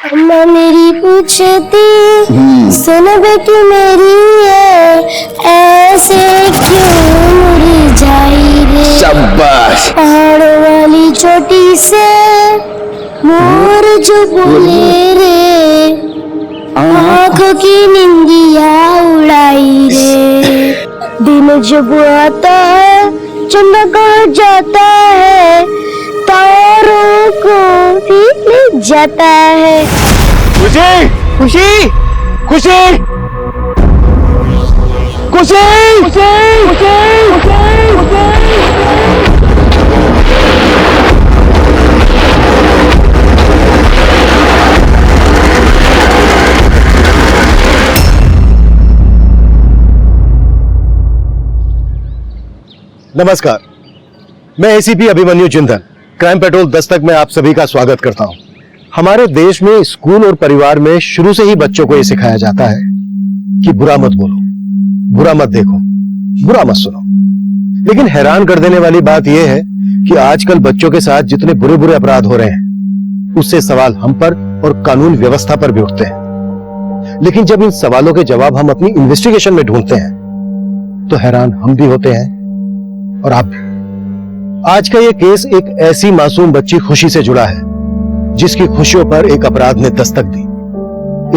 अम्मा मेरी पूछती सुन बेटी मेरी है, ऐसे क्यों मुरझाई रे। शाबाश। पहाड़ों वाली चोटी से मोर जो बोले रे, आँखों की निंदिया उड़ाई रे। दिन जब आता है चंदा कहाँ जाता है, तारों को भी ले जाता है। खुशी खुशी खुशी खुशी नमस्कार, मैं एसीपी अभिमन्यु चिंतन, क्राइम पेट्रोल दस्तक में आप सभी का स्वागत करता हूं। हमारे देश में स्कूल और परिवार में शुरू से ही बच्चों को यह सिखाया जाता है कि बुरा मत बोलो, बुरा मत देखो, बुरा मत सुनो। लेकिन हैरान कर देने वाली बात यह है कि आजकल बच्चों के साथ जितने बुरे बुरे अपराध हो रहे हैं, उससे सवाल हम पर और कानून व्यवस्था पर भी उठते हैं। लेकिन जब इन सवालों के जवाब हम अपनी इन्वेस्टिगेशन में ढूंढते हैं तो हैरान हम भी होते हैं और आप भी। आज का यह केस एक ऐसी मासूम बच्ची खुशी से जुड़ा है जिसकी खुशियों पर एक अपराध ने दस्तक दी।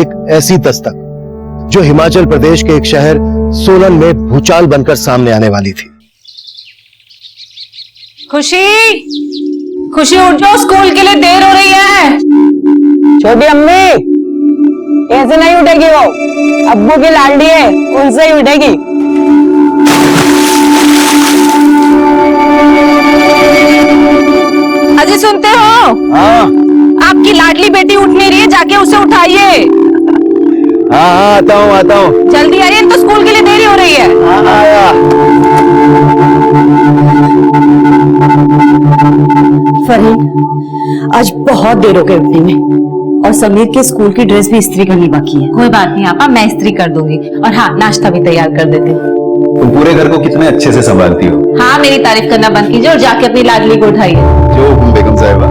एक ऐसी दस्तक जो हिमाचल प्रदेश के एक शहर सोलन में भूचाल बनकर सामने आने वाली थी। खुशी, खुशी उठ जाओ, स्कूल के लिए देर हो रही है। छोटी अम्मी, ऐसे नहीं उठेगी वो, अब्बू की लाडली है, उनसे ही उठेगी। अजी सुनते हो? हाँ आपकी लाडली बेटी उठ नहीं रही है, जाके उसे उठाइए। हाँ आता हूँ। जल्दी आइए, तो स्कूल के लिए देरी हो रही है। आया। फरीद, आज बहुत देर हो गई उठने में और समीर के स्कूल की ड्रेस भी इस्त्री करनी बाकी है। कोई बात नहीं आपा, मैं इस्त्री कर दूंगी। और हाँ, नाश्ता भी तैयार कर देती हूँ। तुम पूरे घर को कितने अच्छे से संभालती हो। हाँ, मेरी तारीफ करना बंद कीजिए और जाके अपनी लाडली को उठाइए। जो हुकुम बेगम साहिबा।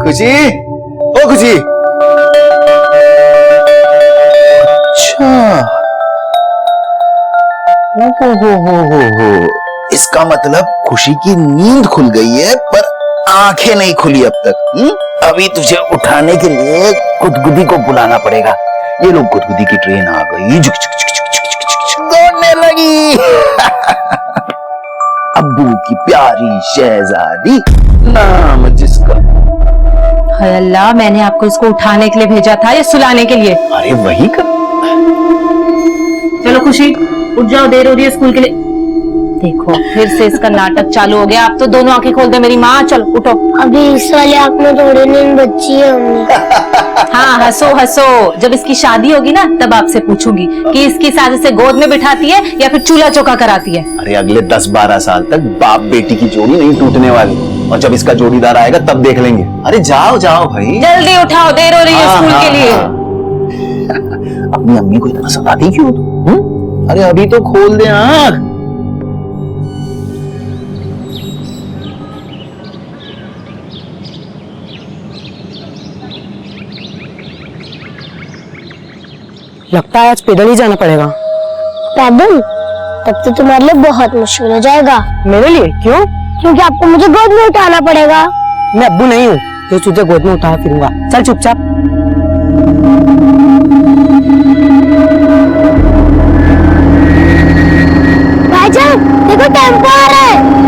खुशी, ओ खुशी। अच्छा, हो। इसका मतलब खुशी की नींद खुल गई है पर आंखें नहीं खुली अब तक। अभी तुझे उठाने के लिए गुदगुदी को बुलाना पड़ेगा। ये लोग, गुदगुदी की ट्रेन आ गई, झुक झुक झुक झुक झुक झुक झुक दौड़ने लगी। अब्बू की प्यारी शहजादी, नाम जिसका। हाय अल्लाह, मैंने आपको इसको उठाने के लिए भेजा था या सुलाने के लिए? अरे वही कर। चलो खुशी, उठ जाओ, देर हो रही है स्कूल के लिए। देखो, फिर से इसका नाटक चालू हो गया। आप तो दोनों आंखें खोल दे मेरी माँ। चलो उठो। अभी इस वाले आँख में थोड़ी नींद बच्ची है अम्मी। हाँ, हंसो हंसो। जब इसकी शादी होगी ना, तब आपसे पूछूंगी कि इसकी सास इसे गोद में बिठाती है या फिर चूल्हा चौका कराती है। अरे अगले 10-12 साल तक बाप बेटी की जोड़ी नहीं टूटने वाली, और जब इसका जोड़ीदार आएगा तब देख लेंगे। अरे जाओ जाओ भाई, जल्दी उठाओ, देर हो रही है स्कूल के लिए। अपनी अम्मी को इतना सताती क्यों? अरे अभी तो खोल दे आँख। लगता है आज पैदल ही जाना पड़ेगा। पैदल? तब तो तुम्हारे लिए बहुत मुश्किल हो जाएगा। मेरे लिए? क्यों? क्योंकि आपको मुझे गोद में उठाना पड़ेगा। मैं अब्बू नहीं हूँ जो तुझे गोद में उठा फिरूंगा। चल चुपचाप। भाईजान, देखो टेम्पो आ रहा है।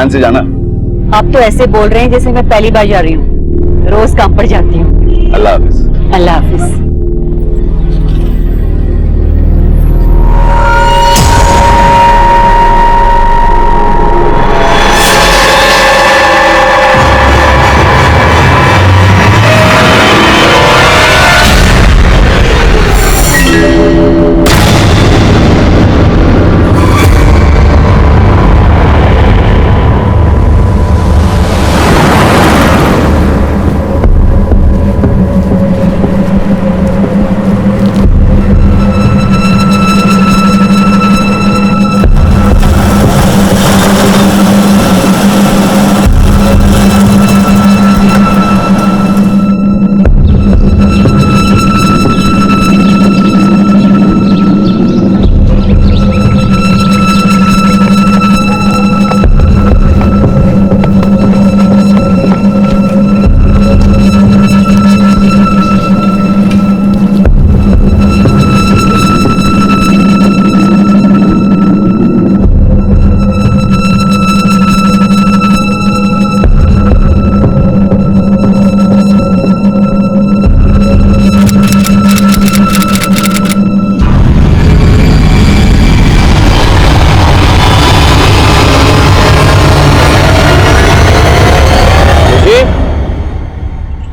ध्यान से जाना। आप तो ऐसे बोल रहे हैं जैसे मैं पहली बार जा रही हूँ, रोज काम पर जाती हूँ। अल्लाह हाफिज। अल्लाह हाफिज।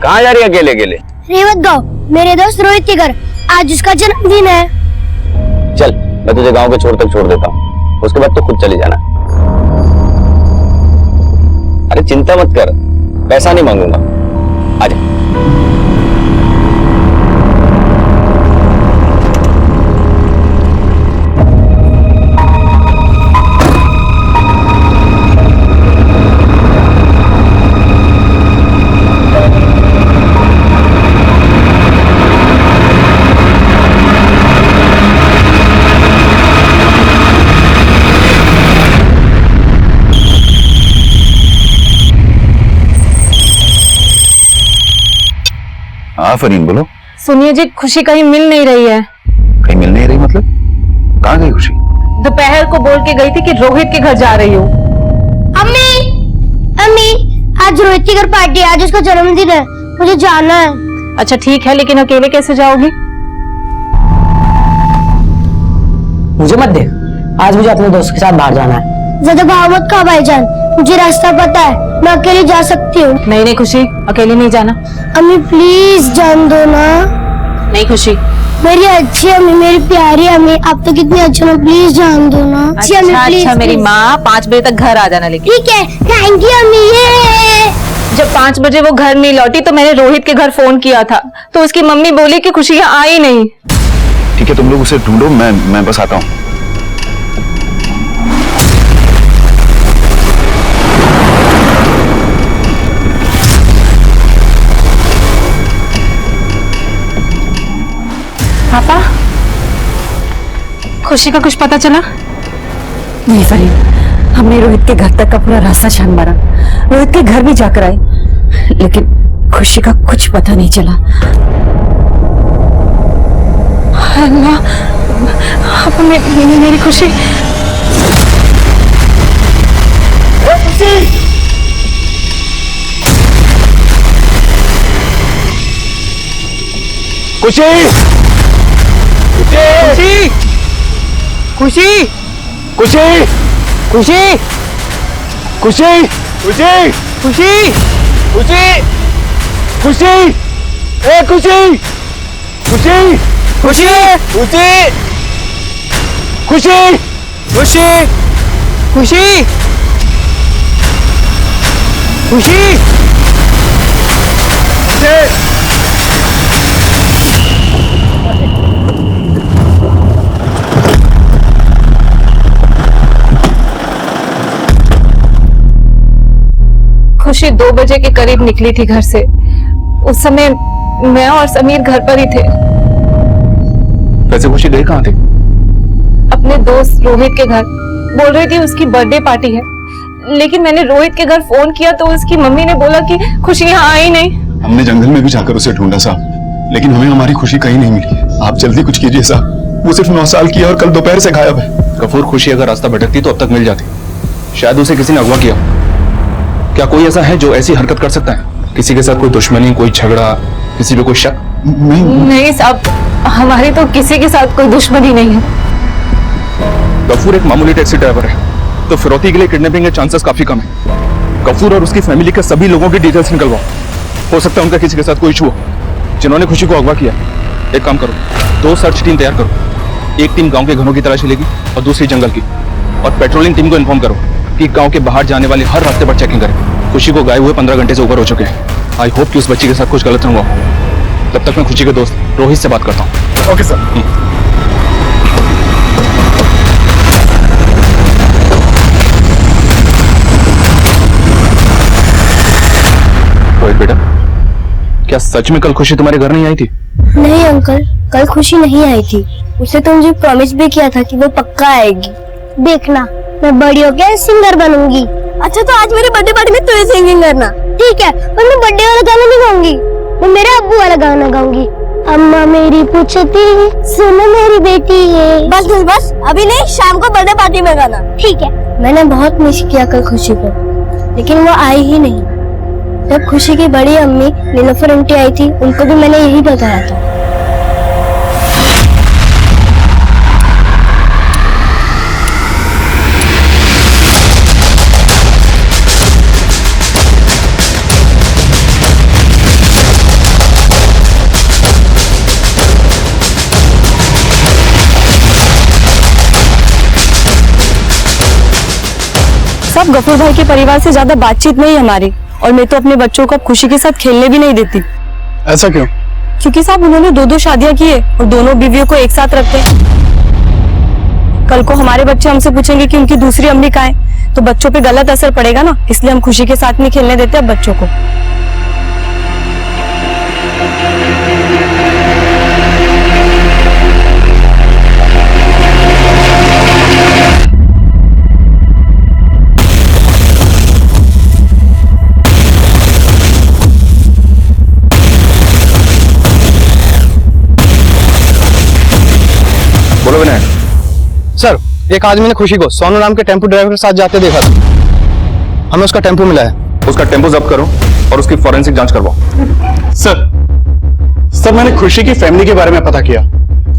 कहाँ जा रही है अकेले अकेले? रेवत गाँव, मेरे दोस्त रोहित के घर, आज उसका जन्मदिन है। चल मैं तुझे गांव के छोर तक छोड़ देता हूँ, उसके बाद तो खुद चली जाना। अरे चिंता मत कर, पैसा नहीं मांगूंगा, आजा। हाँ फरीन बोलो। सुनिए जी, खुशी कहीं मिल नहीं रही है। कहीं मिल नहीं रही मतलब? कहाँ गई खुशी? दोपहर को बोल के गई थी कि रोहित के घर जा रही हूँ। अम्मी, अम्मी, आज रोहित के घर पार्टी है, आज उसका जन्मदिन है, मुझे जाना है। अच्छा ठीक है, लेकिन अकेले कैसे जाओगी? मुझे मत देख, आज मुझे अपने दोस्त के साथ बाहर जाना है। ज्यादा भाव मत खा भाईजान, मुझे रास्ता पता है, मैं अकेले जा सकती हूँ। नहीं नहीं खुशी, अकेले नहीं जाना। अम्मी प्लीज जान दो ना। नहीं खुशी। मेरी अच्छी अम्मी, मेरी प्यारी अम्मी, आप तो कितनी अच्छी हो, प्लीज जान दो ना। अच्छी अम्मी, प्लीज, अच्छा मेरी प्लीज। माँ, 5 बजे तक घर आ जाना। लेकिन ठीक है, थैंक यू अम्मी। ये जब 5 बजे वो घर नहीं लौटी तो मैंने रोहित के घर फोन किया था, तो उसकी मम्मी बोली कि खुशी यहाँ आई नहीं। ठीक है तुम लोग उसे ढूंढो, मैं बस आता हूँ। पापा, खुशी का कुछ पता चला? नहीं फरीन, हमने रोहित के घर तक का पूरा रास्ता छान मारा, रोहित के घर भी जाकर आए, लेकिन खुशी का कुछ पता नहीं चला। अल्लाह, अब मेरी खुशी। खुशी, खुशी, खुशी, खुशी, खुशी, खुशी, खुशी, खुशी, खुशी, खुशी, ए खुशी, खुशी, खुशी, खुशी, खुशी, खुशी, खुशी, खुशी, खुशी 2 बजे के करीब निकली थी घर से। उस समय मैं और समीर घर पर ही थे। वैसे खुशी गई कहाँ थी? अपने दोस्त रोहित के घर, बोल रही थी उसकी बर्थडे पार्टी है। लेकिन मैंने रोहित के घर फोन किया तो उसकी मम्मी ने बोला कि खुशी यहाँ आई नहीं। हमने जंगल में भी जाकर उसे ढूंढा साहब, लेकिन हमें हमारी खुशी कहीं नहीं मिली। आप जल्दी कुछ कीजिए साहब, वो सिर्फ 9 साल की है और कल दोपहर से गायब है। गफूर, खुशी अगर रास्ता भटकती तो अब तक मिल जाती। शायद उसे किसी ने अगवा किया। क्या कोई ऐसा है जो ऐसी हरकत कर सकता है? किसी के साथ कोई दुश्मनी, कोई झगड़ा, किसी पे कोई शक? नहीं नहीं साहब, हमारी तो किसी के साथ कोई दुश्मनी नहीं है। गफूर एक मामूली टैक्सी ड्राइवर है, तो फिरौती के लिए किडनैपिंग के चांसेस काफी कम है। गफूर और उसकी फैमिली के सभी लोगों की डिटेल्स निकलवाओ। हो सकता है उनका किसी के साथ कोई इशू हो, जिन्होंने खुशी को अगवा किया। एक काम करो, 2 सर्च टीम तैयार करो। एक टीम गांव के घरों की तलाशी लेगी और दूसरी जंगल की। और पेट्रोलिंग टीम को इन्फॉर्म करो कि गांव के बाहर जाने वाले हर रास्ते पर चेकिंग करें। खुशी को गायब हुए 15 घंटे से ऊपर हो चुके हैं। आई होप कि उस बच्ची के साथ कुछ गलत न हुआ हो। तब तक मैं खुशी के दोस्त रोहित से बात करता हूँ। Okay sir. रोहित बेटा, क्या सच में कल खुशी तुम्हारे घर नहीं आई थी? नहीं अंकल, कल खुशी नहीं आई थी। उसे तो मुझे प्रॉमिस भी किया था कि वो पक्का आएगी। देखना, मैं बड़ी होकर सिंगर बनूंगी। अच्छा, तो आज मेरे बर्थडे पार्टी में तू ही सिंगिंग करना। ठीक है, पर मैं बर्थडे वाला गाना नहीं गाऊंगी, मैं मेरे अब्बू वाला गाना गाऊंगी। अम्मा मेरी पूछती सुन मेरी बेटी है। बस बस बस, अभी नहीं, शाम को बर्थडे पार्टी में गाना। ठीक है। मैंने बहुत मिस किया कल खुशी को, लेकिन वो आई ही नहीं। जब खुशी की बड़ी अम्मी नीलोफर आंटी आई थी, उनको भी मैंने यही बताया था। सब गफूर भाई के परिवार से ज्यादा बातचीत नहीं हमारी, और मैं तो अपने बच्चों को खुशी के साथ खेलने भी नहीं देती। ऐसा क्यों? क्योंकि साहब उन्होंने 2-2 शादियां की है और दोनों बीवियों को एक साथ रखते हैं। कल को हमारे बच्चे हमसे पूछेंगे कि उनकी दूसरी अम्मी कहाँ है, तो बच्चों पे गलत असर पड़ेगा ना, इसलिए हम खुशी के साथ नहीं खेलने देते अब बच्चों को। बोलो विनायक। सर, एक आदमी ने खुशी को सोनू नाम के टेम्पो ड्राइवर के साथ जाते देखा था। हमें उसका टेम्पो मिला है। उसका टेम्पो जब्त करो और उसकी फॉरेंसिक जांच करवाओ। सर मैंने खुशी की फैमिली के बारे में पता किया।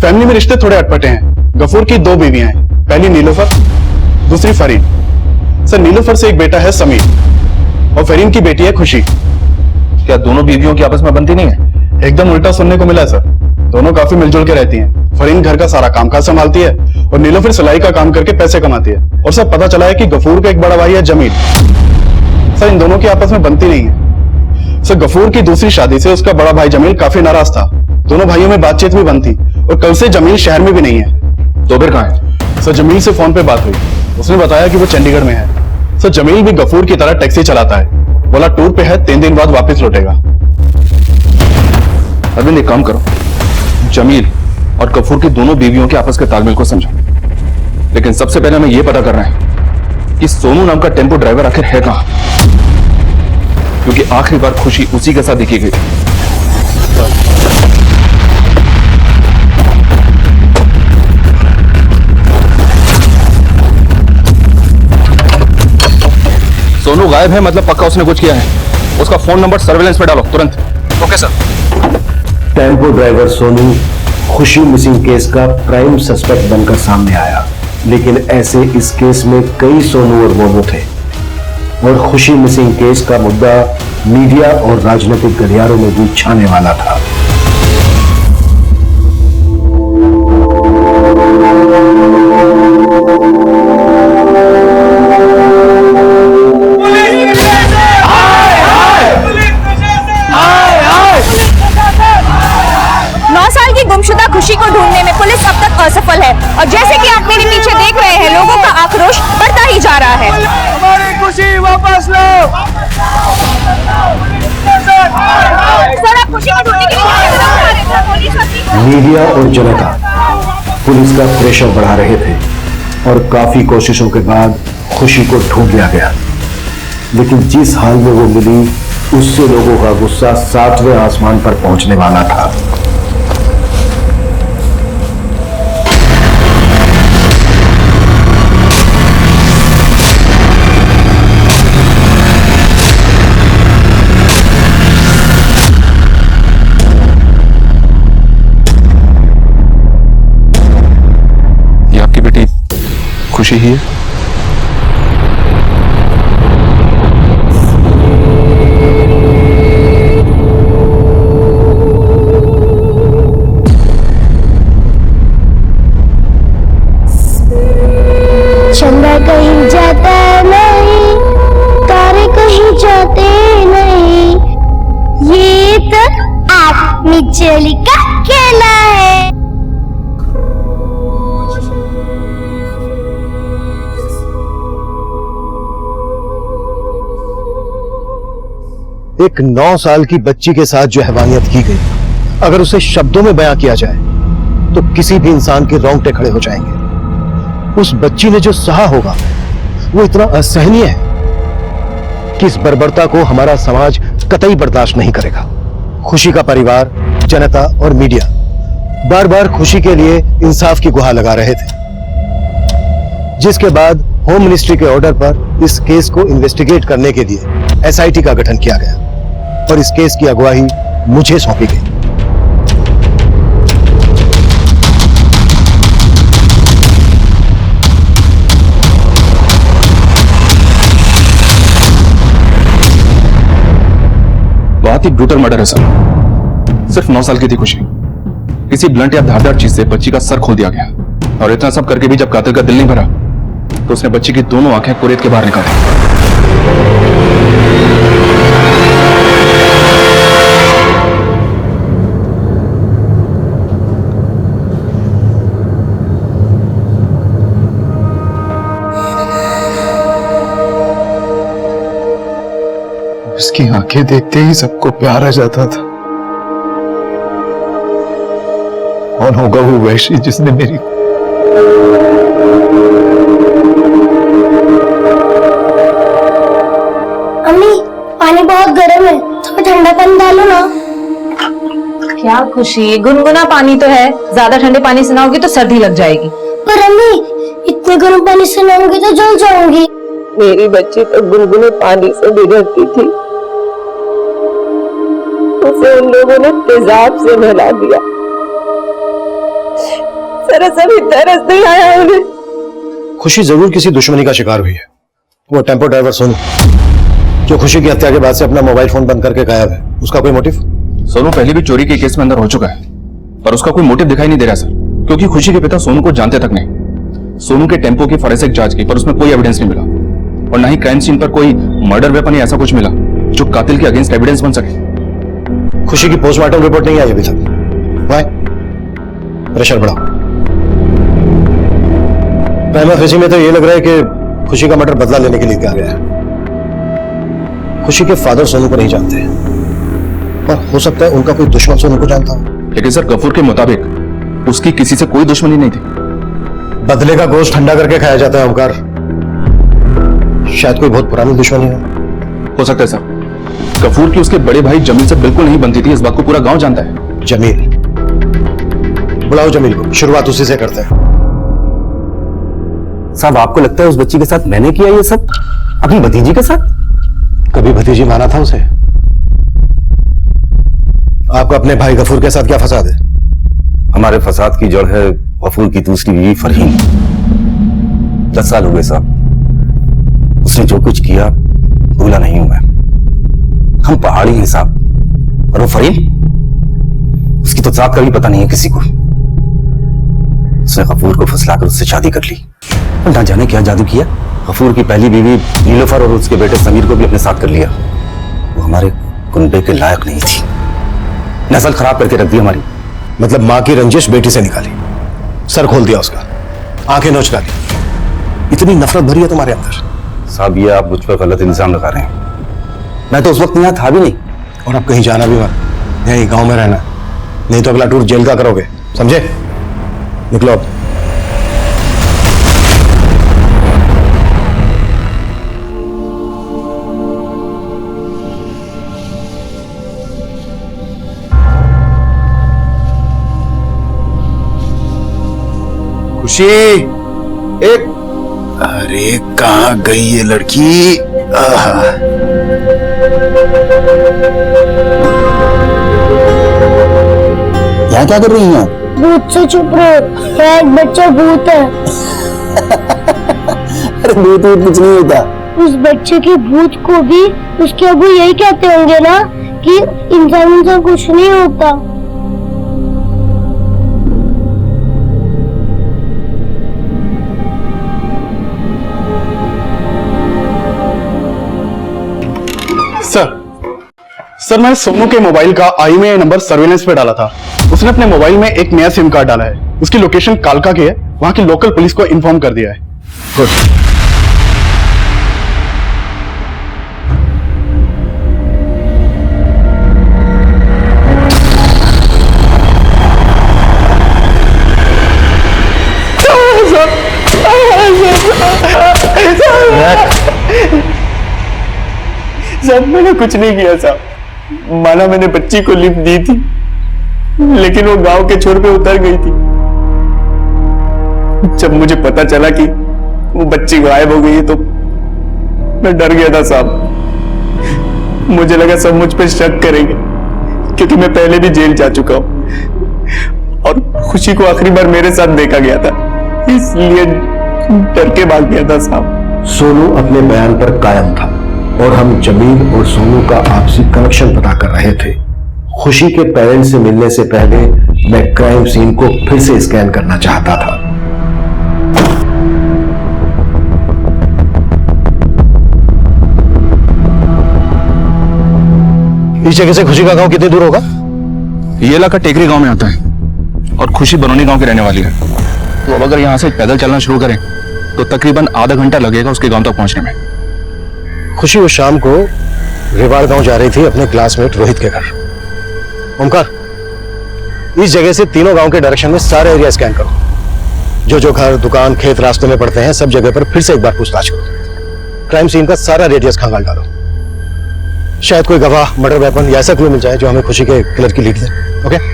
फैमिली में रिश्ते थोड़े अटपटे हैं। गफूर की 2 बीवियां हैं, पहली नीलोफर, दूसरी फरीन। सर नीलोफर से एक बेटा है समीर और फरीन की बेटी है खुशी। क्या दोनों बीवियों की आपस में बनती नहीं है? एकदम उल्टा सुनने को मिला है सर। दोनों काफी मिलजुल के रहती हैं। फरीन घर का सारा कामकाज संभालती है और नीलोफर सिलाई का काम करके पैसे कमाती है। और सर पता चला है कि गफूर का एक बड़ा भाई है जमील। सर इन दोनों की आपस में बनती नहीं है। सर गफूर की दूसरी शादी से उसका बड़ा भाई जमील काफी नाराज था। दोनों भाइयों में बातचीत भी बंद थी और कल से जमील शहर में भी नहीं है। तो फिर कहाँ है? सर जमील से फोन पे बात हुई, उसने बताया कि वो चंडीगढ़ में है। सर जमील भी गफूर की तरह टैक्सी चलाता है, बोला टूर पे है, 3 दिन बाद वापस लौटेगा। अरविंद एक काम करो, जमील और गफूर की दोनों बीवियों के आपस के तालमेल को समझो। लेकिन सबसे पहले हमें यह पता करना है कि सोनू नाम का टेम्पो ड्राइवर आखिर है कहां, क्योंकि आखिरी बार खुशी उसी के साथ दिखी गई। सोनू गायब है मतलब पक्का उसने कुछ किया है। उसका फोन नंबर सर्वेलेंस पे डालो तुरंत। Okay sir. Tempo driver Sonu खुशी मिसिंग केस का प्राइम सस्पेक्ट बनकर सामने आया, लेकिन ऐसे इस केस में कई सोनू और मोनू थे और खुशी मिसिंग केस का मुद्दा मीडिया और राजनीतिक गलियारों में भी छाने वाला था। गुमशुदा खुशी को ढूंढने में पुलिस अब तक असफल है और जैसे कि आप मेरे पीछे देख रहे हैं, लोगों का आक्रोश बढ़ता ही जा रहा है। हमारी खुशी वापस लो। सर, आप खुशी को ढूंढने के लिए मीडिया और जनता पुलिस का प्रेशर बढ़ा रहे थे और काफी कोशिशों के बाद खुशी को ढूंढ लिया गया, लेकिन जिस हाल में वो मिली उससे लोगों का गुस्सा 7वें आसमान पर पहुंचने वाला था। मिचेली का खेला है। एक 9 साल की बच्ची के साथ जो हैवानियत की गई, अगर उसे शब्दों में बयां किया जाए तो किसी भी इंसान के रोंगटे खड़े हो जाएंगे। उस बच्ची ने जो सहा होगा वो इतना असहनीय है कि इस बर्बरता को हमारा समाज कतई बर्दाश्त नहीं करेगा। खुशी का परिवार, जनता और मीडिया बार बार खुशी के लिए इंसाफ की गुहार लगा रहे थे, जिसके बाद होम मिनिस्ट्री के ऑर्डर पर इस केस को इन्वेस्टिगेट करने के लिए एसआईटी का गठन किया गया और इस केस की अगुवाई मुझे सौंपी गई। बहुत ही ब्रूटल मर्डर है सर। सिर्फ 9 साल की थी खुशी, किसी ब्लंट या धारदार चीज से बच्ची का सर खोल दिया गया, और इतना सब करके भी जब कातिल का दिल नहीं भरा तो उसने बच्ची की दोनों आंखें कुरेद के बाहर निकाली। उसकी आंखें देखते ही सबको प्यार आ जाता था। कौन होगा वो वैशी जिसने मेरी अम्मी, पानी बहुत गर्म है, थोड़ा ठंडा पानी डालो ना। क्या खुशी, गुनगुना पानी तो है, ज्यादा ठंडे पानी से नहाओगी तो सर्दी लग जाएगी। पर अम्मी, इतने गर्म पानी से नहाऊंगी तो जल जाऊंगी। मेरी बच्ची तो गुनगुने पानी से भी डरती थी, उसे उन लोगों ने तेजाब से नहला दिया। सरस अभी तरस नहीं आया उन्हें। खुशी जरूर किसी दुश्मनी का शिकार हुई है। वो टेम्पो ड्राइवर सोनू, जो खुशी की हत्या के बाद से अपना मोबाइल फोन बंद करके गायब है, उसका कोई मोटिव? सोनू पहले भी चोरी के केस में अंदर हो चुका है, पर उसका कोई मोटिव दिखाई नहीं दे रहा सर, क्योंकि खुशी के पिता सोनू को जानते तक नहीं। सोनू के टेम्पो की फॉरेंसिक जांच की, पर उसमें कोई एविडेंस नहीं मिला, और न ही क्राइम सीन पर कोई मर्डर वेपन या ऐसा कुछ मिला जो कातिल के अगेंस्ट एविडेंस बन सके। खुशी की पोस्टमार्टम रिपोर्ट नहीं आई अभी तक। वाई? प्रेशर बढ़ाओ। प्राइमा फेसी में तो ये लग रहा है कि खुशी का मर्डर बदला लेने के लिए किया गया है। खुशी के फादर सोनू को नहीं जानते, पर हो सकता है उनका कोई दुश्मन सोनू को जानता हो। लेकिन सर गफूर के मुताबिक उसकी किसी से कोई दुश्मनी नहीं थी। बदले का गोश्त ठंडा करके खाया जाता है ओमकार, शायद कोई बहुत पुरानी दुश्मनी हो सकता है सर। गफूर की उसके बड़े भाई जमील से बिल्कुल नहीं बनती थी, इस बात को पूरा गांव जानता है। जमील, बुलाओ जमील को, शुरुआत उसी से करते हैं। साहब, आपको लगता है उस बच्ची के साथ मैंने किया ये सब? अपनी भतीजी के साथ? कभी भतीजी माना था उसे? आपका अपने भाई गफूर के साथ क्या फसाद है? हमारे फसाद की जड़ है गफूर की दूसरी बीवी फरहीन। 10 साल हो गए साहब, उसने जो कुछ किया भूला नहीं हूं मैं। हम पहाड़ी हैं साहब, और वो फरहीन, उसकी तो जात का भी पता नहीं है किसी को। उसने गफूर को फुसलाकर उससे शादी कर ली, और ना जाने क्या जादू किया। गफूर की पहली बीवी नीलोफर और उसके बेटे समीर को भी अपने साथ कर लिया। वो हमारे कुनबे के लायक नहीं थी, नस्ल खराब करके रख दी हमारी। मतलब मां की रंजिश बेटी से निकाली, सर खोल दिया उसका, आंखें नोच डाली। इतनी नफरत भरी है तुम्हारे अंदर। साहब, ये आप मुझ पर गलत इल्जाम लगा रहे हैं। मैं तो उस वक्त यहाँ था भी नहीं। और अब कहीं जाना भी मत, यहीं गांव में रहना, नहीं तो अगला टूर जेल का करोगे, समझे? निकलो अब। खुशी, एक अरे कहाँ गई ये लड़की? यहाँ क्या कर रही हैं? भूत से चुप रहो, यहाँ एक बच्चा भूत है। अरे भूत कुछ नहीं होता। उस बच्चे के भूत को भी उसके अबू यही कहते होंगे ना कि इंसान कुछ नहीं होता। सर मैं सोनू के मोबाइल का IMEI नंबर सर्वेलेंस पे डाला था। उसने अपने मोबाइल में एक नया सिम कार्ड डाला है। उसकी लोकेशन कालका की है, वहां की लोकल पुलिस को इन्फॉर्म कर दिया है। गुड। साहब मैंने कुछ नहीं किया साहब। माना मैंने बच्ची को लिफ्ट दी थी, लेकिन वो गांव के छोर पे उतर गई थी। जब मुझे पता चला कि वो बच्ची गायब हो गई है तो मैं डर गया था साहब। मुझे लगा सब मुझ पे शक करेंगे, क्योंकि मैं पहले भी जेल जा चुका हूं और खुशी को आखिरी बार मेरे साथ देखा गया था, इसलिए डर के भाग गया था साहब। सोनू अपने बयान पर कायम था और हम जमील और सोनू का आपसी कनेक्शन पता कर रहे थे। खुशी के पेरेंट्स से मिलने से पहले मैं क्राइम सीन को फिर से स्कैन करना चाहता था। इस जगह से खुशी का गांव कितनी दूर होगा? ये इलाका टेकरी गांव में आता है और खुशी बरौनी गांव की रहने वाली है। तो अब अगर यहाँ से पैदल चलना शुरू करें तो तकरीबन आधा घंटा लगेगा उसके गांव तक पहुंचने में। खुशी उस शाम को रेवाड़ गांव जा रही थी अपने क्लासमेट रोहित के घर। ओमकार, इस जगह से तीनों गांव के डायरेक्शन में सारे एरिया स्कैन करो। जो जो घर, दुकान, खेत रास्ते में पड़ते हैं, सब जगह पर फिर से एक बार पूछताछ करो। क्राइम सीन का सारा रेडियस खंगाल डालो। शायद कोई गवाह, मर्डर वेपन या ऐसा क्लू मिल जाए जो हमें खुशी के किलर की लीड दे। ओके?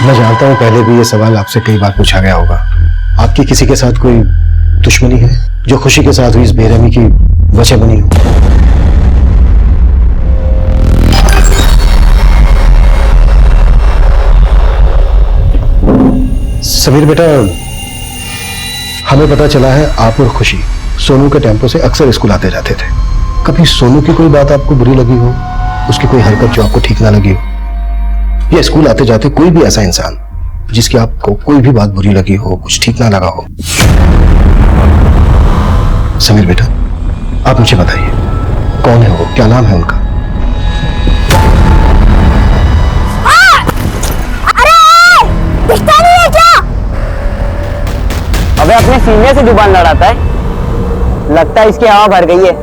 मैं जानता हूं पहले भी ये सवाल आपसे कई बार पूछा गया होगा। आपकी किसी के साथ कोई दुश्मनी है जो खुशी के साथ हुई इस बेरहमी की वजह बनी हो? समीर बेटा, हमें पता चला है आप और खुशी सोनू के टेम्पो से अक्सर स्कूल आते जाते थे। कभी सोनू की कोई बात आपको बुरी लगी हो, उसकी कोई हरकत जो आपको ठीक ना लगी हो? या स्कूल आते जाते कोई भी ऐसा इंसान जिसकी आपको कोई भी बात बुरी लगी हो, कुछ ठीक ना लगा हो? समीर बेटा, आप मुझे बताइए, कौन है वो, क्या नाम है उनका? अरे दिखता नहीं है क्या? अबे अपने सीने से जुबान लड़ाता है, लगता है इसकी हवा भर गई है।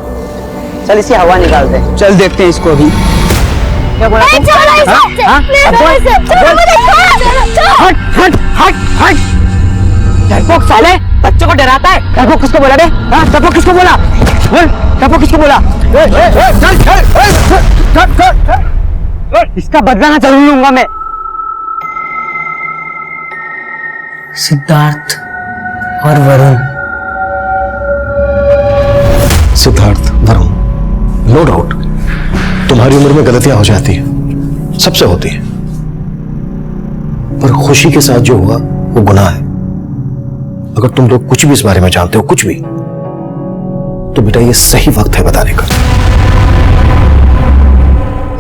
चल इसकी हवा निकालते हैं। चल देखते हैं इसको अभी। क्या बोला तुम? हट हट हट हट। डरपोक साले, बच्चों को डराता है। डरपोक किसको बोला बे? हाँ, डरपोक किसको बोला? डरपोक किसको बोला? इसका बदला ना जरूर लूंगा मैं। सिद्धार्थ और वरुण। सिद्धार्थ, वरुण, नो डाउट तुम्हारी उम्र में गलतियां हो जाती हैं, सबसे होती है, पर खुशी के साथ जो हुआ वो गुनाह है। अगर तुम लोग कुछ भी इस बारे में जानते हो, कुछ भी, तो बेटा ये सही वक्त है बताने का।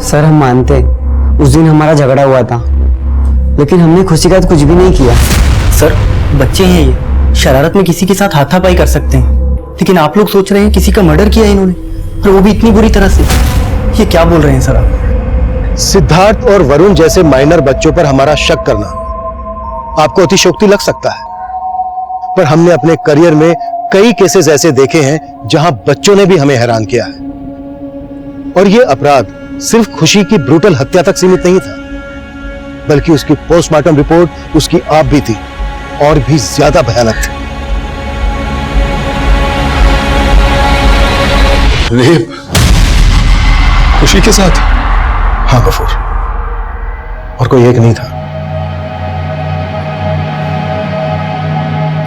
सर हम मानते हैं उस दिन हमारा झगड़ा हुआ था, लेकिन हमने खुशी का तो कुछ भी नहीं किया। सर बच्चे हैं ये, शरारत में किसी के साथ हाथापाई कर सकते हैं, लेकिन आप लोग सोच रहे हैं किसी का मर्डर किया इन्होंने, और वो भी इतनी बुरी तरह से। ये क्या बोल रहे हैं सर आप? सिद्धार्थ और वरुण जैसे माइनर बच्चों पर हमारा शक करना आपको अतिशयोक्ति लग सकता है, पर हमने अपने करियर में कई केसेस ऐसे देखे हैं जहां बच्चों ने भी हमें हैरान किया है। और यह अपराध सिर्फ खुशी की ब्रूटल हत्या तक सीमित नहीं था, बल्कि उसकी पोस्टमार्टम रिपोर्ट उसकी आप भी थी और भी ज्यादा भयानक थी। रेप खुशी के साथ? हाँ गफूर, और कोई एक नहीं था,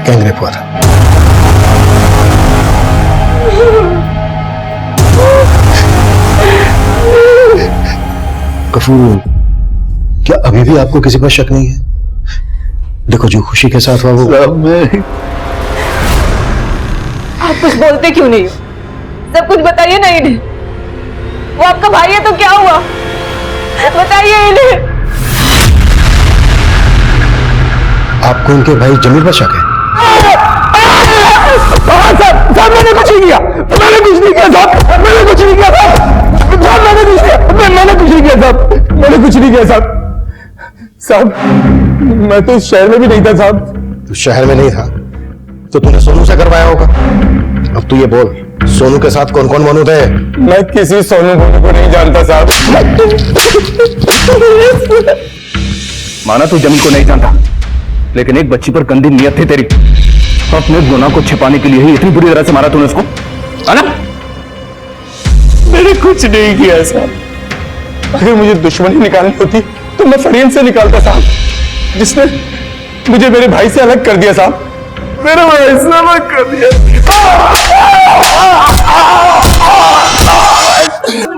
गैंग रेप हुआ था। गफूर, क्या अभी भी आपको किसी पर शक नहीं है? देखो, जो खुशी के साथ हुआ वो आप कुछ बोलते क्यों नहीं हो? सब कुछ बताइए ना इन्हें। वो आपका भाई है तो क्या हुआ, बताइए इन्हें। आपको उनके भाई जमील पर शक है? साहब मैंने कुछ नहीं किया, मैंने कुछ नहीं किया साहब, मैंने कुछ नहीं किया साहब, मैंने कुछ नहीं किया, मैंने कुछ नहीं किया साहब, मैंने कुछ नहीं किया साहब। साहब मैं तो शहर में भी नहीं था साहब। तू शहर में नहीं था तो तूने सोनू से करवाया होगा। अब तू ये बोल, सोनू के साथ कौन कौन मोनू थे? मैं किसी सोनू मोनू को नहीं जानता साहब। माना तू जमील को नहीं जानता, लेकिन एक बच्ची पर गंदी नियत थी तेरी। अपने गुनाह को छिपाने के लिए ही इतनी बुरी तरह से मारा तूने उसको, है ना? मैंने कुछ नहीं किया साहब। अगर मुझे दुश्मनी निकालनी होती तो मैं फरीन से निकालता साहब, जिसने मुझे मेरे भाई से अलग कर दिया साहब, मेरे भाई से अलग कर दिया।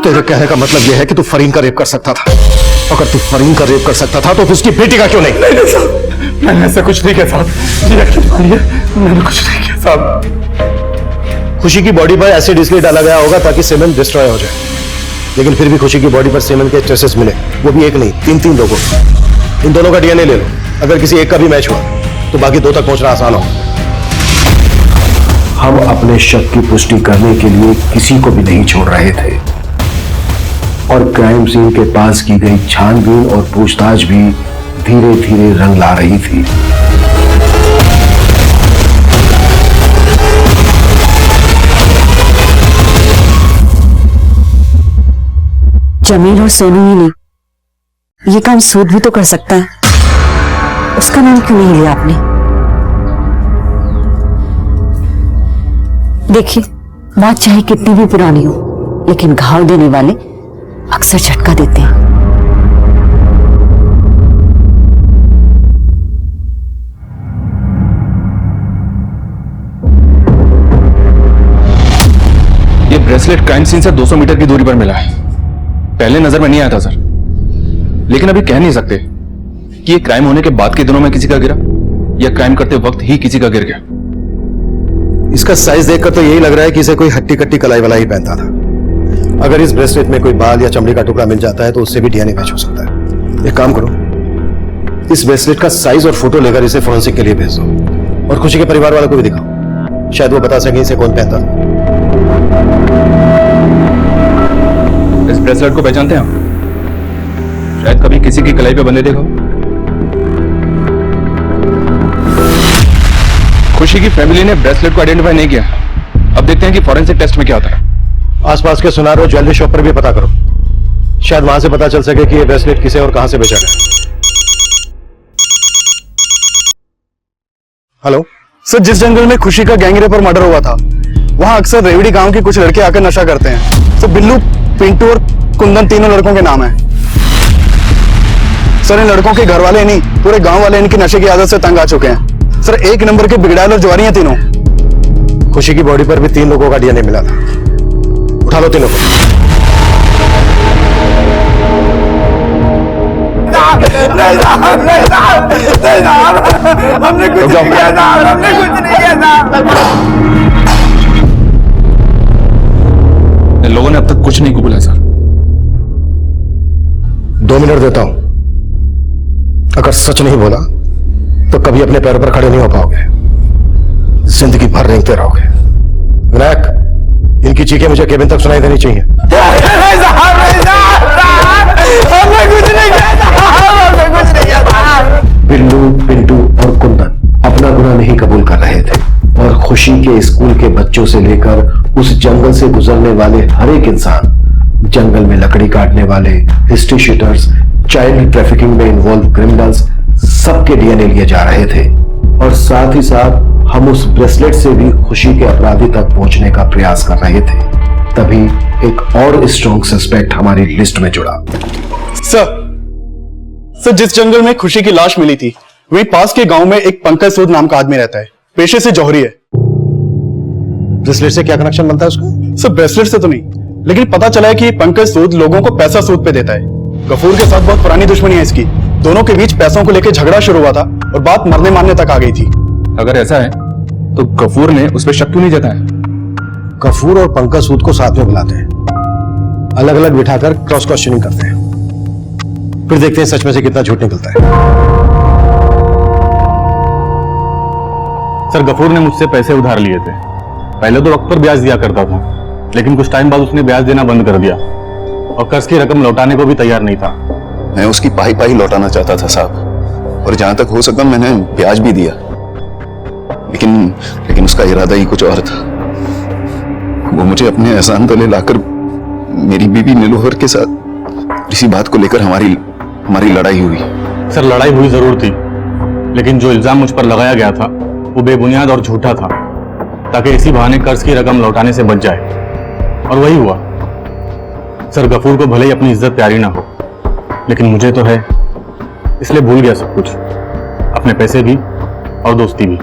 तेरे कहने का मतलब यह है कि तू फरीन का रेप कर सकता था? अगर तू फरीन का रेप कर सकता था तो उसकी बेटी का क्यों नहीं? नहीं साहब, मैंने ऐसा कुछ नहीं किया साहब, जी यकीन मानिए, मैंने कुछ नहीं किया साहब। खुशी की बॉडी पर एसिड इसलिए डाला गया होगा ताकि सीमेंट डिस्ट्रॉय हो जाए, लेकिन फिर भी खुशी की बॉडी पर सीमेंट के ट्रेसेस मिले, वो भी एक नहीं, तीन लोगों। इन दोनों का डीएनए ले लो, अगर किसी एक का भी मैच हुआ तो बाकी दो तक पहुंचना आसान हो। हम अपने शक की पुष्टि करने के लिए किसी को भी नहीं छोड़ रहे थे और क्राइम सीन के पास की गई छानबीन और पूछताछ भी धीरे धीरे रंग ला रही थी। जमील और सोनू ही नहीं, ये काम सूद भी तो कर सकता है। उसका नाम क्यों नहीं लिया आपने? देखिए, बात चाहे कितनी भी पुरानी हो, लेकिन घाव देने वाले अक्सर झटका देते हैं। ये ब्रेसलेट क्राइम सीन से 200 मीटर की दूरी पर मिला है। पहले नजर में नहीं आया था सर, लेकिन अभी कह नहीं सकते कि ये क्राइम होने के बाद के दिनों में किसी का गिरा या क्राइम करते वक्त ही किसी का गिर गया। इसका साइज देखकर तो यही लग रहा है कि इसे कोई हट्टी कट्टी कलाई वाला ही पहनता था। अगर इस ब्रेसलेट में कोई बाल या चमड़ी का टुकड़ा मिल जाता है तो उससे भी डीएनए मैच हो सकता है। एक काम करो, इस ब्रेसलेट का साइज और फोटो लेकर इसे फोरेंसिक के लिए भेज दो और खुशी के परिवार वालों को भी दिखाओ, शायद वो बता सके इसे कौन पहनता था। इस ब्रेसलेट को पहचानते हैं आप? शायद कभी किसी की कलाई पे बंधे देखो। खुशी की फैमिली ने ब्रेसलेट को आइडेंटिफाई नहीं किया। अब देखते हैं कि फॉरेंसिक टेस्ट में क्या होता है। आसपास के सुनारो ज्वेलरी शॉप पर भी पता करो, शायद वहां से पता चल सके कि यह ब्रेसलेट किसे और कहां से बेचा गया। हेलो सर, जिस जंगल में खुशी का गैंगरेप पर मर्डर हुआ था, वहां अक्सर रेवड़ी गांव के कुछ लड़के आकर नशा करते हैं। सर बिल्लू, पिंटू और कुंदन तीनों लड़कों के नाम है। सर इन लड़कों के घर वाले नहीं, पूरे गांव वाले इनकी नशे की आदत से तंग आ चुके हैं। सर एक नंबर के बिगड़ैल और ज्वारी हैं तीनों। खुशी की बॉडी पर भी 3 लोगों का डीएनए मिला था। उठा लो तीनों को। हमने कुछ नहीं किया था, हमने कुछ नहीं किया था। इन लोगों ने अब तक कुछ नहीं कबूला सर। 2 मिनट देता हूं, अगर सच नहीं बोला तो कभी अपने पैरों पर खड़े नहीं हो पाओगे, जिंदगी भर रेंगते रहोगे। विनायक, इनकी चीखें मुझे केबिन तक सुनाई देनी चाहिए। हमने कुछ नहीं किया था, हमने कुछ नहीं किया था। बिल्लू, पिंटू और कुंदन अपना गुनाह नहीं कबूल कर रहे थे और खुशी के स्कूल के बच्चों से लेकर उस जंगल से गुजरने वाले हर एक इंसान, जंगल में लकड़ी काटने वाले, हिस्ट्री शीटर्स, चाइल्ड ट्रैफिकिंग में इन्वॉल्व क्रिमिनल्स, सबके डीएनए लिए जा रहे थे। और साथ ही साथ हम उस ब्रेसलेट से भी खुशी के अपराधी तक पहुंचने का प्रयास कर रहे थे। तभी एक और स्ट्रॉन्ग सस्पेक्ट हमारी लिस्ट में जुड़ा। सर जिस जंगल में खुशी की लाश मिली थी, वहीं पास के गांव में एक पंकज सूद नाम का आदमी रहता है। पेशे से जौहरी है। ब्रेसलेट से क्या कनेक्शन बनता है उसका? सर ब्रेसलेट से तो नहीं, लेकिन पता चला है कि पंकज सूद लोगों को पैसा सूद पे देता है। गफूर के साथ बहुत पुरानी दुश्मनी है इसकी। दोनों के बीच पैसों को लेकर झगड़ा शुरू हुआ था और बात मरने मारने तक आ गई थी। अगर ऐसा है तो गफूर ने उस पर शक क्यों नहीं जताया? गफूर और पंकज सूद को साथ में बुलाते हैं, अलग अलग बिठाकर क्रॉस क्वेश्चनिंग करते हैं, फिर देखते हैं सच में से कितना झूठ निकलता है। सर, गफूर ने मुझसे पैसे उधार लिए थे। पहले तो वक्त पर ब्याज दिया करता था, लेकिन कुछ टाइम बाद उसने ब्याज देना बंद कर दिया और कर्ज की रकम लौटाने को भी तैयार नहीं था। मैं उसकी पाई पाई लौटाना चाहता था साहब, और जहां तक हो सका मैंने ब्याज भी दिया, लेकिन उसका इरादा ही कुछ और था। वो मुझे अपने एहसान तले लाकर मेरी बीवी नीलोफर के साथ इसी बात को लेकर हमारी लड़ाई हुई। सर, लड़ाई हुई जरूर थी, लेकिन जो इल्जाम मुझ पर लगाया गया था वो बेबुनियाद और झूठा था, ताकि इसी बहाने कर्ज की रकम लौटाने से बच जाए, और वही हुआ। सर, गफूर को भले ही अपनी इज्जत प्यारी ना हो, लेकिन मुझे तो है, इसलिए भूल गया सब कुछ, अपने पैसे भी और दोस्ती भी।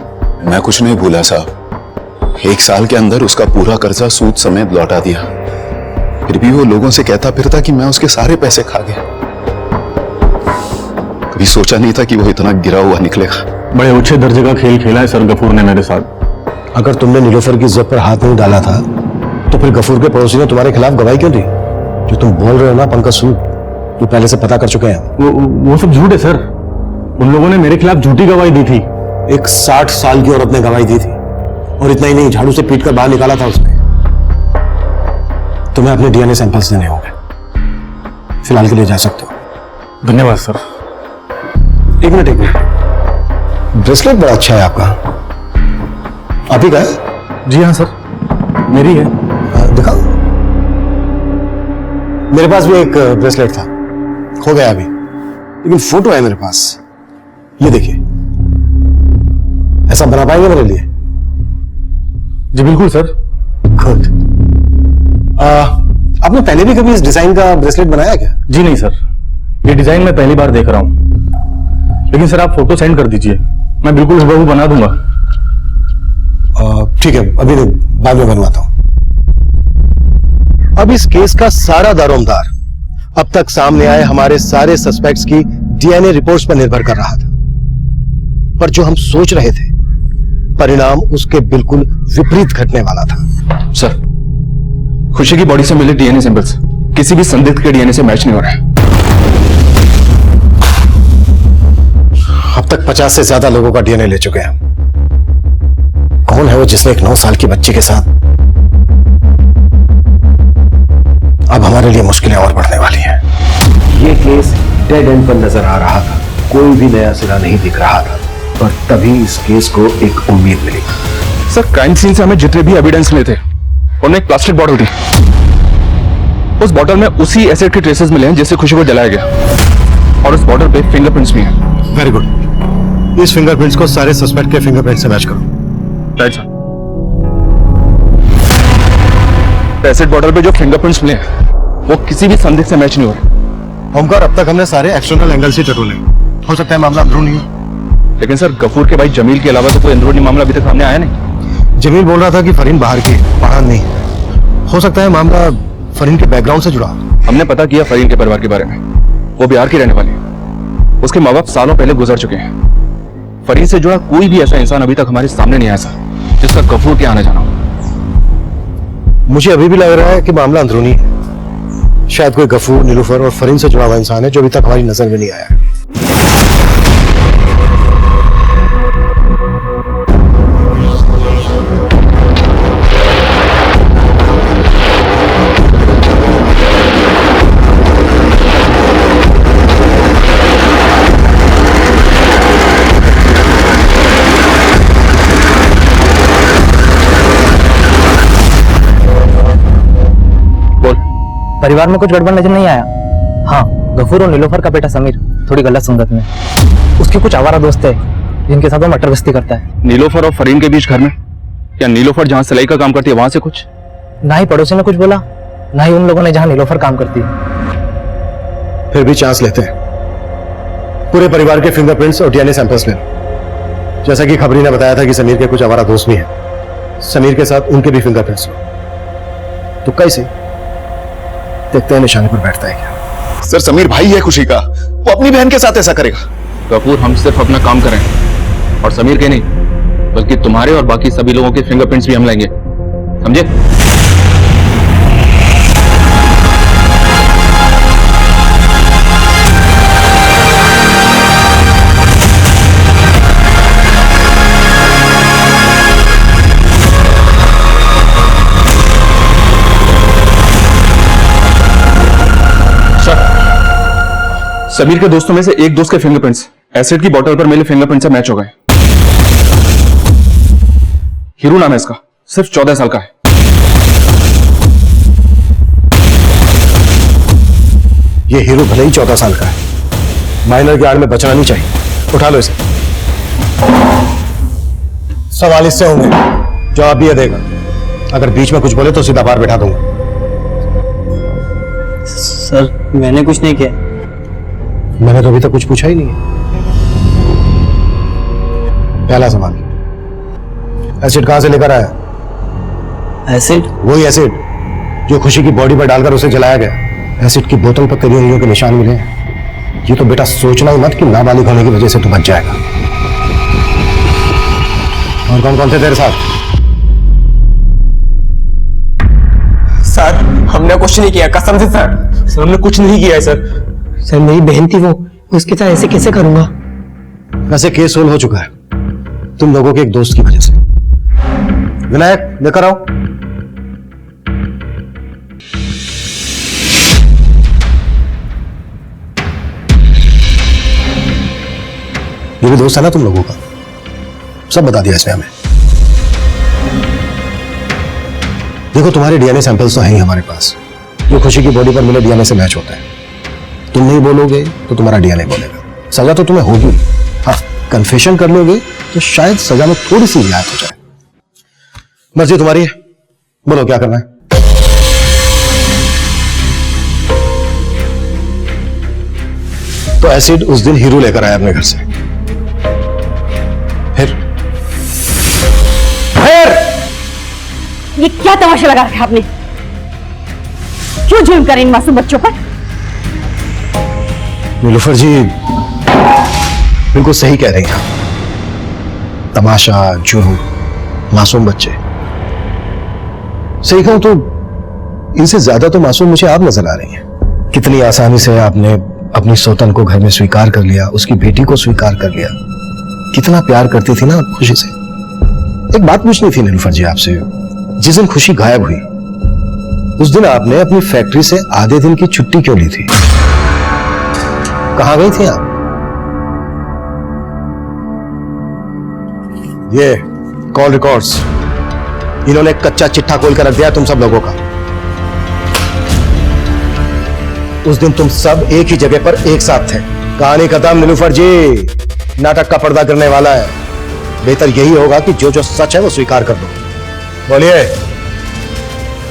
मैं कुछ नहीं भूला साहब। 1 साल के अंदर उसका पूरा कर्जा सूद समेत लौटा दिया। फिर भी वो लोगों से कहता फिरता कि मैं उसके सारे पैसे खा गया। कभी सोचा नहीं था कि वो इतना गिरा हुआ निकलेगा। बड़े ऊंचे दर्जे का खेल खेला है सर गफूर ने मेरे साथ। अगर तुमने नीलोफर की इज्जत पर हाथ नहीं डाला था तो फिर गफूर के पड़ोसी ने तुम्हारे खिलाफ गवाही क्यों दी? जो तुम बोल रहे हो ना पंकज सूद, वो पहले से पता कर चुके हैं। वो सब झूठ है सर। उन लोगों ने मेरे खिलाफ झूठी गवाही दी थी। एक 60 साल की औरत ने गवाही दी थी, और इतना ही नहीं, झाड़ू से पीट कर बाहर निकाला था उसने। तुम्हें अपने डीएनए सैंपल्स देने होंगे। फिलहाल के लिए जा सकते हो। धन्यवाद सर। एक मिनट, ब्रेसलेट बड़ा अच्छा है आपका। आप ही का है? जी हाँ सर, मेरी है। दिखाओ। मेरे पास भी एक ब्रेसलेट था, खो गया अभी, लेकिन फोटो है मेरे पास। ये देखिए, ऐसा बना पाएंगे मेरे लिए? जी बिल्कुल सर। गुड। आपने पहले भी कभी इस डिजाइन का ब्रेसलेट बनाया क्या? जी नहीं सर, ये डिजाइन मैं पहली बार देख रहा हूं, लेकिन सर आप फोटो सेंड कर दीजिए, मैं बिल्कुल हुबहू बना दूंगा। ठीक है, अभी नहीं, बाद में बनवाता हूं। अब इस केस का सारा दारोमदार अब तक सामने आए हमारे सारे सस्पेक्ट्स की डीएनए रिपोर्ट्स पर निर्भर कर रहा था, पर जो हम सोच रहे थे परिणाम उसके बिल्कुल विपरीत घटने वाला था। सर, खुशी की बॉडी से मिले डीएनए सैंपल्स किसी भी संदिग्ध के डीएनए से मैच नहीं हो रहा है। अब तक 50 से ज्यादा लोगों का डीएनए ले चुके हैं। कौन है वो जिसने एक 9 साल की बच्ची के साथ? अब हमारे लिए मुश्किलें और बढ़ने वाली हैं। ये केस डेड एंड पर नजर आ रहा था, कोई भी नया सिरा नहीं दिख रहा था, पर तभी इस केस को एक उम्मीद मिली। सर, क्राइम सीन से हमें जितने भी एविडेंस मिले थे उनमें एक प्लास्टिक बॉटल थी। उस बॉटल में उसी एसिड के ट्रेसेस मिले हैं जिससे खुशी को जलाया गया, और उस बॉटल पे फिंगरप्रिंट्स भी हैं। Very good. इस फिंगरप्रिंट्स को सारे सस्पेक्ट के फिंगरप्रिंट से मैच करो। Right sir. एसिड बॉटल पे जो फिंगरप्रिंट्स मिले हैं वो किसी भी संदिग्ध से मैच नहीं हो रहे। ओमकार, अब तक हमने सारे एक्सटर्नल एंगल से टटोले, हो सकता है मामला अंदरूनी हो। लेकिन सर, गफूर के भाई जमील के अलावा तो कोई अंदरूनी मामला अभी तक सामने आया नहीं। जमील बोल रहा था कि फरीन बाहर की, बाहर नहीं। हो सकता है मामला फरीन के बैकग्राउंड से जुड़ा। हमने पता किया फरीन के परिवार के बारे में, वो बिहार की रहने वाली है। उसके माँ बाप सालों पहले गुजर चुके हैं। फरीन से जुड़ा कोई भी ऐसा इंसान अभी तक हमारे सामने नहीं आया सर, जिसका गफूर के आने जाना हो। मुझे अभी भी लग रहा है कि मामला अंदरूनी है। शायद कोई गफूर, नीलूफर और फरीन से जुड़ा हुआ इंसान है जो अभी तक हमारी नजर में नहीं आया है। परिवार में कुछ गड़बड़ नजर नहीं आया? हाँ, गफूर और नीलोफर का बेटा समीर थोड़ी गलत संगत में, उसके कुछ आवारा दोस्त है जिनके साथ वो मटर गश्ती करता है। नीलोफर और फरीन के बीच घर में, या नीलोफर जहाँ सिलाई का काम करती है वहां से कुछ? ना ही पड़ोसी ने कुछ बोला, ना ही उन लोगों ने जहाँ नीलोफर काम करती है। फिर भी चांस लेते हैं। पूरे परिवार के फिंगरप्रिंट्स और डीएनए सैंपल्स ले। जैसा कि खबरी ने बताया था कि समीर के कुछ आवारा दोस्त भी हैं, समीर के साथ उनके भी फिंगरप्रिंट्स लो। तो कैसे देखते हैं निशाने पर बैठता है क्या। सर समीर भाई है खुशी का, वो अपनी बहन के साथ ऐसा करेगा? गफूर, हम सिर्फ अपना काम करें और समीर के नहीं बल्कि तुम्हारे और बाकी सभी लोगों के फिंगरप्रिंट्स भी हम लेंगे, समझे? समीर के दोस्तों में से एक दोस्त के फिंगरप्रिंट्स एसिड की बोतल पर मिले फिंगरप्रिंट से मैच हो गए। हीरू नाम है इसका, सिर्फ 14 साल का है। ये हीरो भले ही 14 साल का है, माइनर की आड़ में बचना नहीं चाहिए। उठा लो इसे। सवाल इससे होंगे, जवाब भी ये देगा। अगर बीच में कुछ बोले तो सीधा बाहर बैठा दूंगा। सर मैंने कुछ नहीं किया। मैंने तो अभी तक कुछ पूछा ही नहीं है। पहला सवाल, एसिड कहां से लेकर आया? एसिड? वही एसिड जो खुशी की बॉडी पर डालकर उसे जलाया गया। एसिड की बोतल पर तेरी उंगलियों के निशान मिले हैं। ये तो बेटा सोचना ही मत कि नाबालिग होने की वजह से तू बच जाएगा। और कौन कौन थे तेरे साथ? सर हमने कुछ नहीं किया, कसम से सर। सर हमने कुछ नहीं किया है सर। सर मेरी बहन थी वो, उसके साथ ऐसे कैसे करूंगा? वैसे केस सोल्व हो चुका है तुम लोगों के एक दोस्त की वजह से। विनायक लेकर आओ। ये भी दोस्त है ना तुम लोगों का? सब बता दिया इसने हमें। देखो तुम्हारे डीएनए सैंपल्स तो हैं ही हमारे पास, जो खुशी की बॉडी पर मिले डीएनए से मैच होते हैं। तुम नहीं बोलोगे तो तुम्हारा डीएनए बोलेगा। सजा तो तुम्हें होगी। हाँ, कन्फेशन कर लोगे तो शायद सजा में थोड़ी सी रियायत हो जाए। मर्जी तुम्हारी है, बोलो क्या करना है। तो एसिड उस दिन हीरू लेकर आया अपने घर से। फिर ये क्या तमाशा लगा रखा आपने? क्यों जुल्म करें इन मासूम बच्चों पर? नीलूफर जी बिल्कुल सही कह रही हैं। तमाशा, जुर्म, मासूम बच्चे। सही कहूं तो इनसे ज्यादा तो मासूम मुझे आप नजर आ रही हैं। कितनी आसानी से आपने अपनी सौतन को घर में स्वीकार कर लिया, उसकी बेटी को स्वीकार कर लिया। कितना प्यार करती थी ना आप खुशी से। एक बात पूछनी थी नीलूफर जी आपसे, जिस दिन खुशी गायब हुई उस दिन आपने अपनी फैक्ट्री से आधे दिन की छुट्टी क्यों ली थी? कहां गई थी आप? ये कॉल रिकॉर्ड्स इन्होंने कच्चा चिट्ठा खोल कर रख दिया तुम सब लोगों का। उस दिन तुम सब एक ही जगह पर एक साथ थे। कहानी खत्म नीलूफर जी, नाटक का पर्दा करने वाला है। बेहतर यही होगा कि जो जो सच है वो स्वीकार कर दो। बोलिए,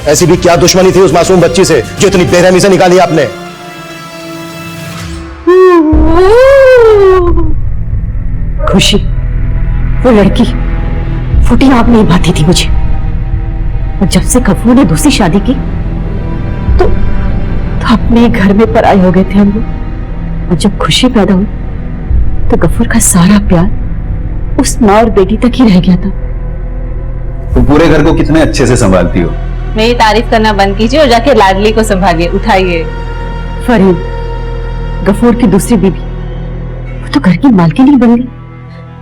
ऐसी भी क्या दुश्मनी थी उस मासूम बच्ची से जो इतनी बेरहमी से निकाली आपने? खुशी, वो लड़की फुटी आंख नहीं भाती थी मुझे। और जब से गफूर ने दूसरी शादी की तो अपने घर में पराए हो गए थे हम लोग। और जब खुशी पैदा हुई तो गफूर का सारा प्यार उस माँ और बेटी तक ही रह गया था। तुम पूरे घर को कितने अच्छे से संभालती हो। मेरी तारीफ करना बंद कीजिए और जाके लाडली को संभालिए, उठाइए। फरीन, गफूर की दूसरी बीवी, वो तो घर की मालकिन ही बन गई।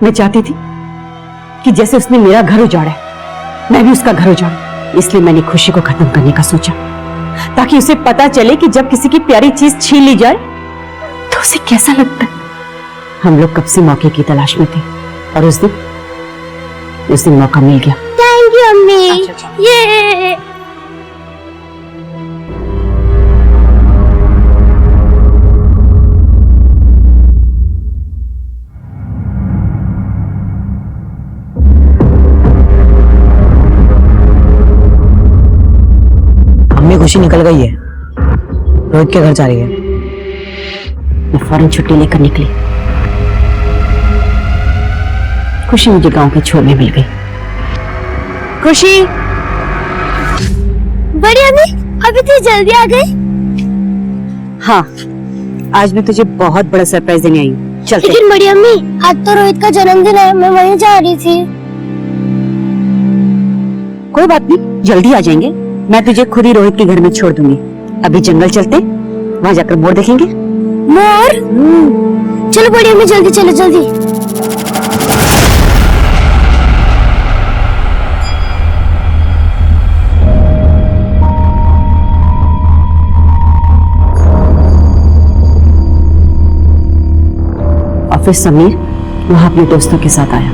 मैं चाहती थी कि जैसे उसने मेरा घर उजाड़ा है, मैं भी उसका घर उजाड़ूं। इसलिए मैंने खुशी को खत्म करने का सोचा, ताकि उसे पता चले कि जब किसी की प्यारी चीज छीन ली जाए तो उसे कैसा लगता है। हम लोग कब से मौके की तलाश में थे और उस दिन मौका मिल गया। थैंक यू अम्मी। ये अम्मी खुशी निकल गई है, रोहित के घर जा रही है। मैं फौरन छुट्टी लेकर निकली। खुशी मुझे गांव के छोर में मिल गई। खुशी, बड़ी अम्मी अभी इतनी जल्दी आ गई? हाँ, आज मैं तुझे बहुत बड़ा सरप्राइज देने आई हूँ। चलते हैं। लेकिन बड़ी अम्मी, आज तो रोहित का जन्मदिन है, मैं वहीं जा रही थी। कोई बात नहीं, जल्दी आ जाएंगे। मैं तुझे खुद ही रोहित के घर में छोड़ दूंगी। अभी जंगल चलते, वहाँ जाकर मोर देखेंगे। मोर? चलो बड़ी अम्मी, जल्दी चलो जल्दी। और फिर समीर वहाँ अपने दोस्तों के साथ आया।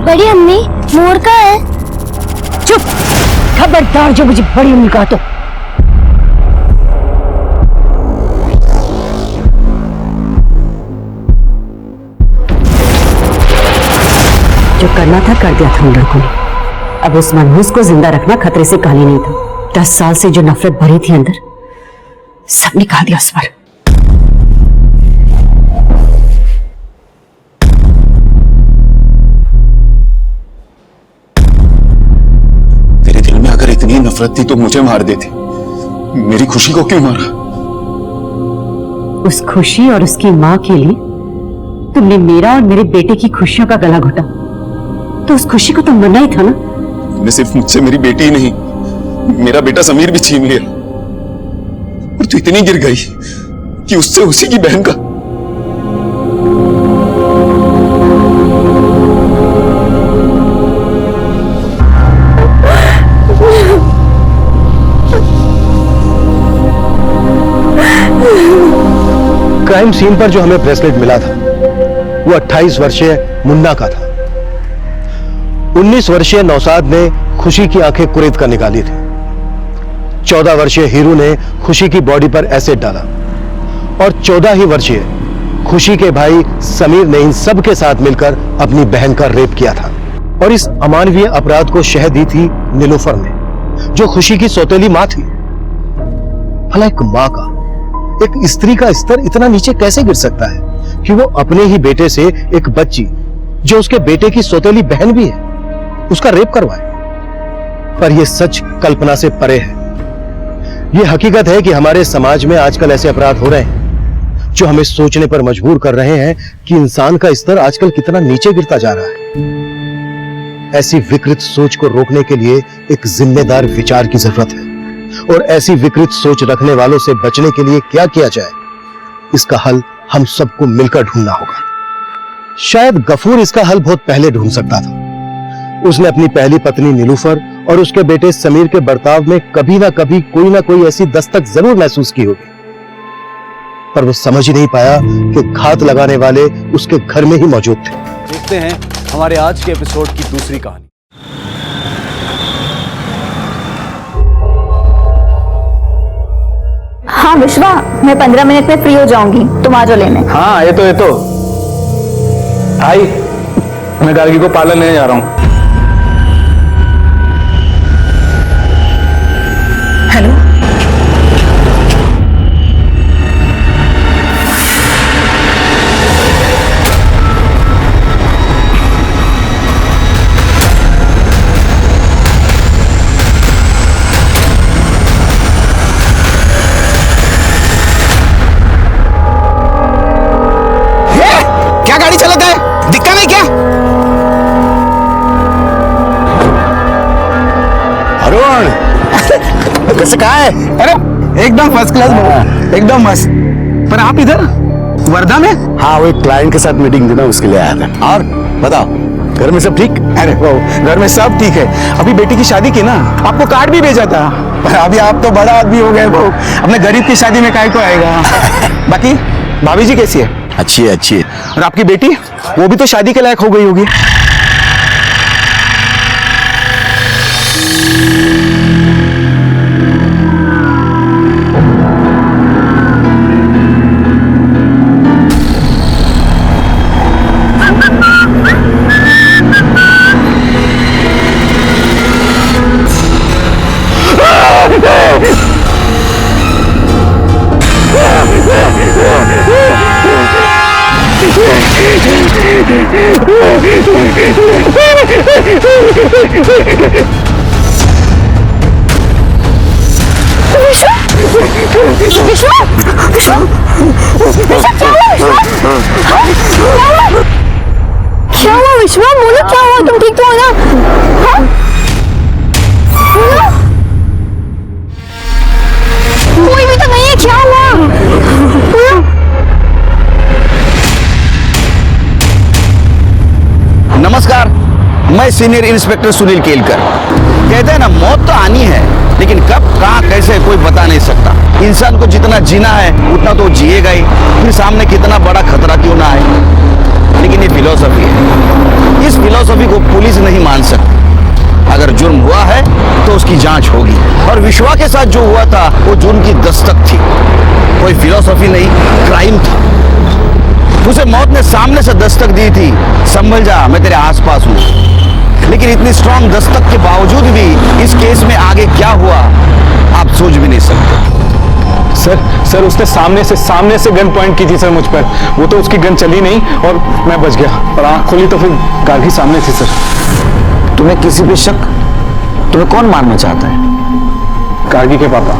बड़ी अम्मी, मोर कहाँ है? चुप! खबरदार जो मुझे बड़ी अम्मी कहा तो। जो करना था कर दिया था उन लड़कों ने। अब उस मनहूस को जिंदा रखना खतरे से खाली नहीं था। 10 साल से जो नफरत भरी थी अंदर, सब निकाल दिया उस पर। तेरे दिल में अगर इतनी नफरत थी तो मुझे मार देती। मेरी खुशी को क्यों मारा? उस खुशी और उसकी माँ के लिए तुमने मेरा और मेरे बेटे की खुशियों का गला घोटा, तो उस खुशी को तो मरना ही था ना। तुमने सिर्फ मुझसे मेरी बेटी ही नहीं, मेरा बेटा समीर भी छीन लिया। और तू इतनी गिर गई कि उससे उसी की बहन का। क्राइम सीन पर जो हमें ब्रेसलेट मिला था वो 28 वर्षीय मुन्ना का था। 19 वर्षीय नौसाद ने खुशी की आंखें कुरेद कर निकाली थी। 14 वर्षीय हीरू ने खुशी की बॉडी पर एसिड डाला और 14 ही वर्षीय खुशी के भाई समीर ने इन सब के साथ मिलकर अपनी बहन का रेप किया था। और इस अमानवीय अपराध को शह दी थी नीलूफर ने, जो खुशी की सौतेली मां थी। भला एक मां का, एक स्त्री का स्तर इतना नीचे कैसे गिर सकता है कि वो अपने ही बेटे से एक बच्ची, जो उसके बेटे की सौतेली बहन भी है, उसका रेप करवाए। पर यह सच कल्पना से परे है। यह हकीकत है कि हमारे समाज में आजकल ऐसे अपराध हो रहे हैं जो हमें सोचने पर मजबूर कर रहे हैं कि इंसान का स्तर आजकल कितना नीचे गिरता जा रहा है। ऐसी विकृत सोच को रोकने के लिए एक जिम्मेदार विचार की जरूरत है, और ऐसी विकृत सोच रखने वालों से बचने के लिए क्या किया जाए, इसका हल हम सबको मिलकर ढूंढना होगा। शायद गफूर इसका हल बहुत पहले ढूंढ सकता था। उसने अपनी पहली पत्नी नीलूफर और उसके बेटे समीर के बर्ताव में कभी ना कभी कोई ना कोई ऐसी दस्तक जरूर महसूस की होगी, पर वो समझ ही नहीं पाया कि घात लगाने वाले उसके घर में ही मौजूद थे। देखते हैं हमारे आज के एपिसोड की दूसरी कहानी। हाँ विश्वा, मैं 15 मिनट में फ्री हो जाऊंगी, तुम आ जाओ लेने। हाँ ये तो भाई, मैं गार्गी को पार्लर लेने जा रहा हूँ। हेलो, क्या गाड़ी चलाता है? दिक्कत नहीं क्या? अरुण, कैसे कहा है? अरे एकदम फर्स्ट क्लास बाबू, एकदम मस्त। पर आप इधर वर्धा में? हाँ, वो एक क्लाइंट के साथ मीटिंग थी ना, उसके लिए आया था। और बताओ, घर में सब ठीक? अरे वो घर में सब ठीक है। अभी बेटी की शादी की ना, आपको कार्ड भी भेजा था। पर अभी आप तो बड़ा आदमी हो गए, वो अपने गरीब की शादी में काहे को आएगा। बाकी भाभी जी कैसी है? अच्छी है, अच्छी है। और आपकी बेटी, वो भी तो शादी के लायक हो गई होगी। विश्वा विश्वा क्या हुआ विश्वा? बोलो क्या हुआ? तुम ठीक तो हो ना? हाँ? कोई भी तो नहीं है, क्या हुआ? नमस्कार, मैं सीनियर इंस्पेक्टर सुनील केलकर। कहते हैं ना, मौत तो आनी है, लेकिन कब कहाँ कैसे कोई बता नहीं सकता। इंसान को जितना जीना है उतना तो जिएगा ही, फिर सामने कितना बड़ा खतरा क्यों ना आए। लेकिन ये फिलॉसफी है, इस फिलॉसफी को पुलिस नहीं मान सकती। अगर जुर्म हुआ है तो उसकी जांच होगी, और विश्वा के साथ जो हुआ था वो जुर्म की दस्तक थी, कोई फिलॉसफी नहीं, क्राइम था। उसे मौत ने सामने से दस्तक दी थी, संभल जा, मैं तेरे आसपास हूं। लेकिन इतनी स्ट्रांग दस्तक के बावजूद भी इस केस में आगे क्या हुआ आप सोच भी नहीं सकते। सर उसने सामने से गन पॉइंट की थी सर मुझ पर। वो तो उसकी गन चली नहीं और मैं बच गया, और आंख खोली तो फिर गार्गी सामने थी सर। तुम्हें किसी पे शक? तुम्हें कौन मारना चाहता है? गार्गी के पापा।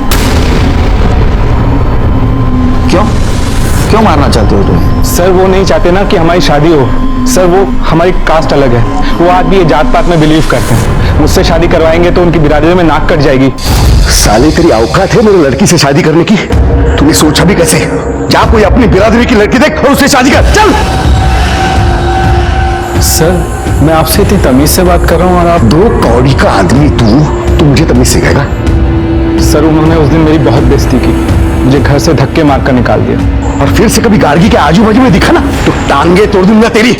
क्यों मारना चाहते हो तुम? सर वो नहीं चाहते ना कि हमारी शादी हो। सर वो हमारी कास्ट अलग है, वो आज भी ये जात पात में बिलीव करते हैं। मुझसे शादी करवाएंगे तो उनकी बिरादरी में नाक कट जाएगी। साले तेरी औकात है मेरी लड़की से शादी करने की? तूने सोचा भी कैसे? जा कोई अपनी बिरादरी की लड़की देख और उससे शादी कर, चल। सर मैं आपसे इतनी तमीज से बात कर रहा हूँ और आप दो कौड़ी का आदमी तू मुझे तमीज सिखाएगा? सर उन्होंने उस दिन मेरी बहुत बेइज्जती की, मुझे घर से धक्के मार कर निकाल दिया। और फिर से कभी गार्गी के आजू बाजू में दिखा ना तो टांगे तोड़ दूंगा तेरी।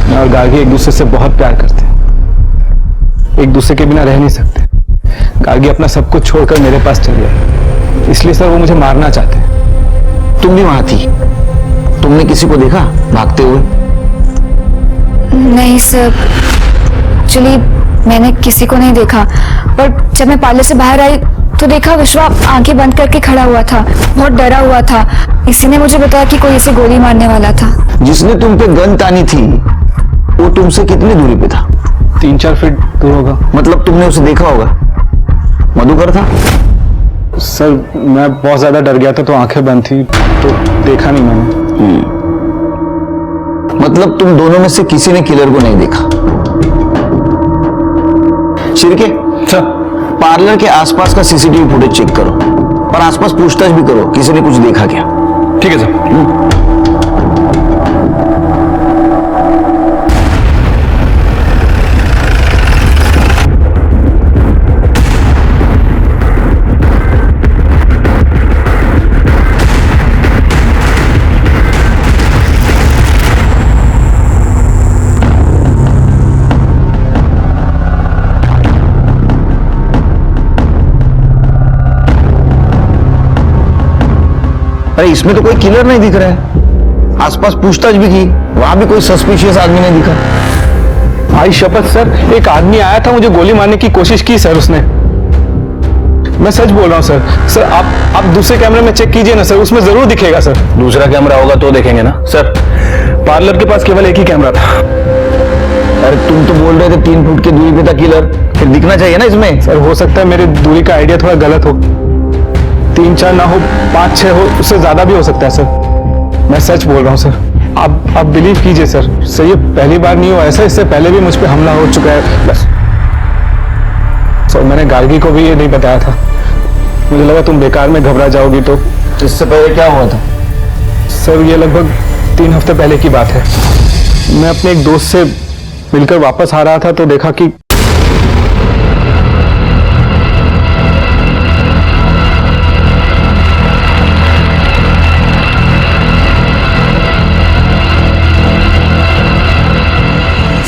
मैं और गार्गी एक दूसरे से बहुत प्यार करते हैं, एक दूसरे के बिना रह नहीं सकते। गार्गी अपना सब कुछ छोड़कर मेरे पास चल गया, इसलिए सर वो मुझे मारना चाहते हैं। तुम भी वहां थी, तुमने किसी को देखा भागते हुए? नहीं सर, एक्चुअली मैंने किसी को नहीं देखा, पर जब मैं पार्लर से बाहर आई तो देखा विश्वा आंखें बंद करके खड़ा हुआ था, बहुत डरा हुआ था। किसी ने मुझे बताया कि कोई इसे गोली मारने वाला था। जिसने तुम पे गन तानी थी वो तुमसे कितनी दूरी पे था? 3-4 फीट दूर होगा। मतलब तुमने उसे देखा होगा? मधुकर था? सर मैं बहुत ज्यादा डर गया था तो आंखें बंद थी, तो देखा नहीं मैंने। मतलब तुम दोनों में से किसी ने किलर को नहीं देखा? शिरके सर, पार्लर के आसपास का सीसीटीवी फुटेज चेक करो और आसपास पूछताछ भी करो, किसी ने कुछ देखा क्या? ठीक है सर। अरे इसमें तो कोई किलर नहीं दिख रहा है। आसपास पूछताछ भी की, वहां भी कोई सस्पिशियस आदमी नहीं दिखा। भाई शपथ सर, एक आदमी आया था, मुझे गोली मारने की कोशिश की सर उसने। मैं सच बोल रहा हूँ सर। सर आप दूसरे कैमरे में चेक कीजिए ना सर, उसमें जरूर दिखेगा सर। दूसरा कैमरा होगा तो देखेंगे ना सर। पार्लर के पास केवल एक ही कैमरा था। अरे तुम तो बोल रहे थे 3 फुट की दूरी पे था किलर, फिर दिखना चाहिए ना इसमें। सर हो सकता है मेरी दूरी का आइडिया थोड़ा गलत हो, 3-4 ना हो, 5-6 हो, उससे ज्यादा भी हो सकता है सर। मैं सच बोल रहा हूँ सर, आप बिलीव कीजिए सर। सर ये पहली बार नहीं हुआ ऐसा, इससे पहले भी मुझ पे हमला हो चुका है। बस सर मैंने गार्गी को भी ये नहीं बताया था, मुझे लगा तुम बेकार में घबरा जाओगी। तो इससे पहले क्या हुआ था? सर ये लगभग 3 हफ्ते पहले की बात है। मैं अपने एक दोस्त से मिलकर वापस आ रहा था तो देखा कि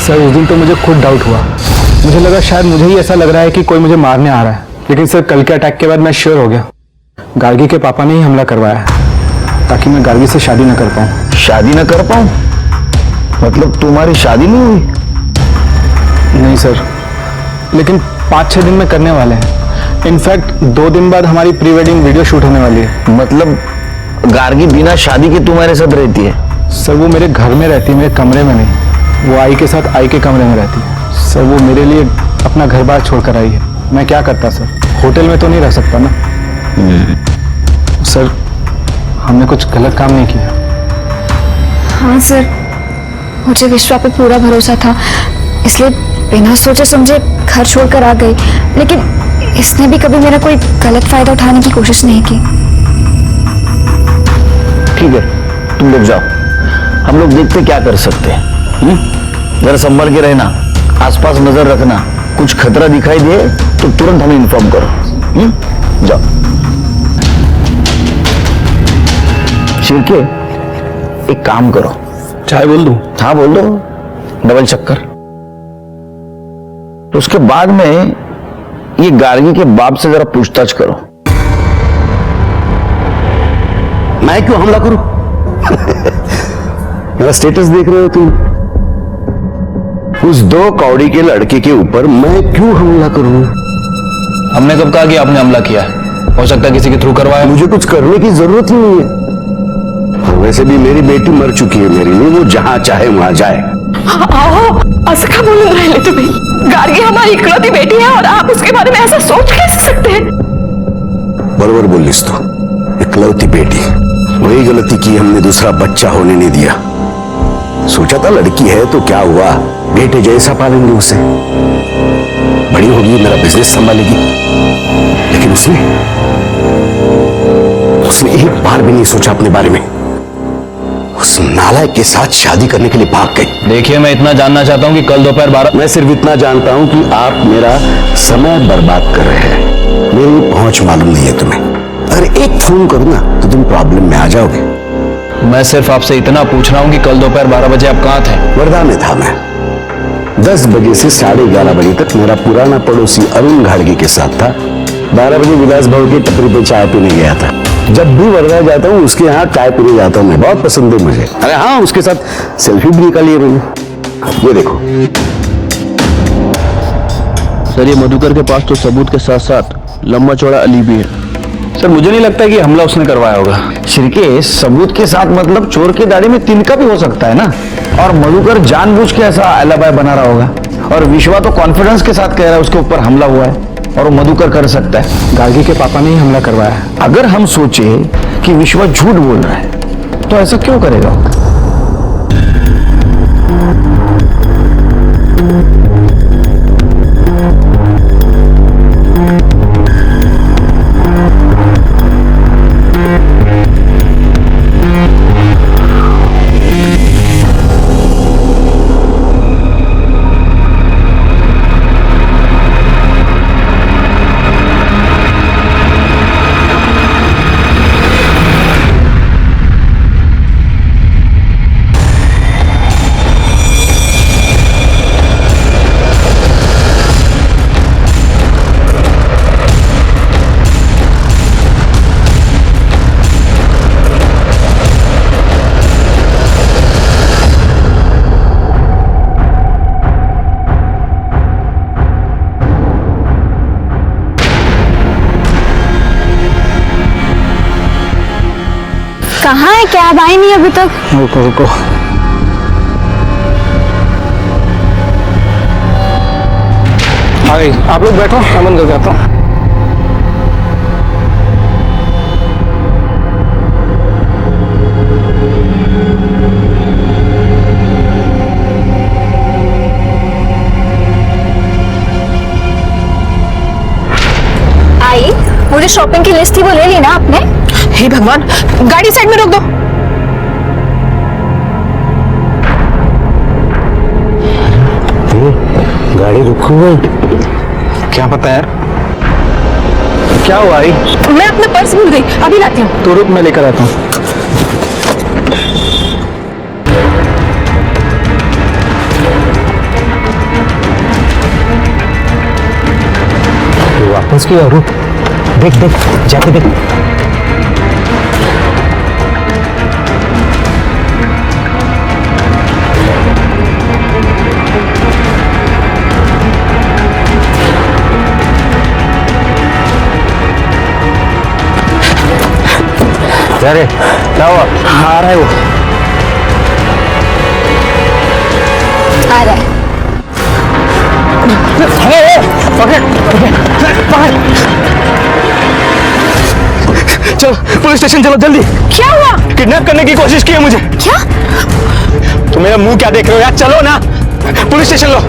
सर उस दिन तो मुझे खुद डाउट हुआ, मुझे लगा शायद मुझे ही ऐसा लग रहा है कि कोई मुझे मारने आ रहा है। लेकिन सर कल के अटैक के बाद मैं श्योर हो गया, गार्गी के पापा ने ही हमला करवाया है, ताकि मैं गार्गी से शादी न कर पाऊं। शादी न कर पाऊं? मतलब तुम्हारी शादी नहीं हुई? नहीं सर, लेकिन 5-6 दिन में करने वाले हैं। इनफैक्ट 2 दिन बाद हमारी प्री वेडिंग वीडियो शूट होने वाली है। मतलब गार्गी बिना शादी के तुम्हारे साथ रहती है? सर वो मेरे घर में रहती है, मेरे कमरे में नहीं। वो आई के साथ आई के कमरे में रहती है। सर वो मेरे लिए अपना घर बार छोड़कर आई है। मैं क्या करता सर, होटल में तो नहीं रह सकता ना। सर, हमने कुछ गलत काम नहीं किया। हाँ सर, मुझे विश्वा पे पूरा भरोसा था, इसलिए बिना सोचे समझे घर छोड़कर आ गई। लेकिन इसने भी कभी मेरा कोई गलत फायदा उठाने की कोशिश नहीं की। ठीक है, तुम लोग जाओ, हम लोग देखते क्या कर सकते हैं। जरा संभल के रहना, आसपास नजर रखना, कुछ खतरा दिखाई दे तो तुरंत हमें इन्फॉर्म करो। जाओ। शिरके, एक काम करो। चाय बोल दूं? हाँ बोल दो, डबल चक्कर। तो उसके बाद में ये गार्गी के बाप से जरा पूछताछ करो। मैं क्यों हमला करूं? मेरा स्टेटस देख रहे हो तुम? उस 2 कौड़ी के लड़के के ऊपर मैं क्यों हमला करूं? हमने कब कहा कि आपने हमला किया है? हो सकता है किसी के थ्रू करवाया। मुझे कुछ करने की जरूरत ही नहीं है। वैसे भी मेरी बेटी मर चुकी है, मेरी नहीं, वो जहां चाहे वहां जाए। असं का बोलून राहिले तुम्ही? गार्गी हमारी इकलौती बेटी है और आप उसके बारे में ऐसा सोच कैसे सकते हैं? बरोबर बोलिस तो, इकलौती बेटी, वही गलती की हमने, दूसरा बच्चा होने नहीं दिया। सोचा था लड़की है तो क्या हुआ, बेटे जैसा पालेंगे उसे, बड़ी होगी, मेरा बिजनेस संभालेगी। लेकिन उसने एक बार भी नहीं सोचा अपने बारे में। उस नालायक के साथ शादी करने के लिए भाग गई। देखिए, मैं इतना जानना चाहता हूं कि कल दोपहर 12। मैं सिर्फ इतना जानता हूं कि आप मेरा समय बर्बाद कर रहे हैं। मेरी पहुंच मालूम नहीं है तुम्हें। अगर एक फोन करूं ना तो तुम प्रॉब्लम में आ जाओगे। मैं सिर्फ आपसे इतना पूछ रहा हूं कि कल दोपहर 12 बजे आप कहां थे? वर्धा में था मैं। 10 बजे से 11:30 बजे तक मेरा पुराना पड़ोसी अरुण घाड़गी के साथ था। 12 बजे विलास भाव की टपरी पे चाय पीने गया था। जब भी वर्धा जाता हूँ उसके यहाँ चाय पीने जाता हूँ मैं, बहुत पसंद है मुझे। अरे हाँ, उसके साथ सेल्फी भी निकाली है मैंने। ये देखो सर, ये मधुकर के पास तो सबूत के साथ साथ लंबा चौड़ा अली भी है। सर, मुझे नहीं लगता कि हमला उसने करवाया होगा। शिरके, सबूत के साथ मतलब चोर की दाढ़ी में तिनका भी हो सकता है ना। और मधुकर जानबूझ के ऐसा अलाबाय बना रहा होगा। और विश्वा तो कॉन्फिडेंस के साथ कह रहा है उसके ऊपर हमला हुआ है और वो मधुकर कर सकता है। गार्गी के पापा ने ही हमला करवाया है। अगर हम सोचे कि विश्वा झूठ बोल रहा है तो ऐसा क्यों करेगा? कहाँ है कैब? आई नहीं अभी तक। रुको रुको, आ गई। आप लोग बैठो, मैं बंद करके आता हूँ। आई, मुझे शॉपिंग की लिस्ट थी, वो ले ली ना आपने? हे भगवान, गाड़ी साइड में रोक दो। गाड़ी रुकी हुई, क्या पता यार, क्या हुआ? आई, मैं अपना पर्स भूल गई, अभी लाती हूँ। तो रुक, मैं लेकर आता हूँ। वापस क्यों? रुक, देख देख, जाके देख। अरे क्या हुआ? आ रहा है वो, आ रहा है। पकड़ पकड़ पकड़। चलो पुलिस स्टेशन चलो जल्दी। क्या हुआ? किडनैप करने की कोशिश की है मुझे। क्या? तुम मेरा मुंह क्या देख रहे हो यार, चलो ना पुलिस स्टेशन लो।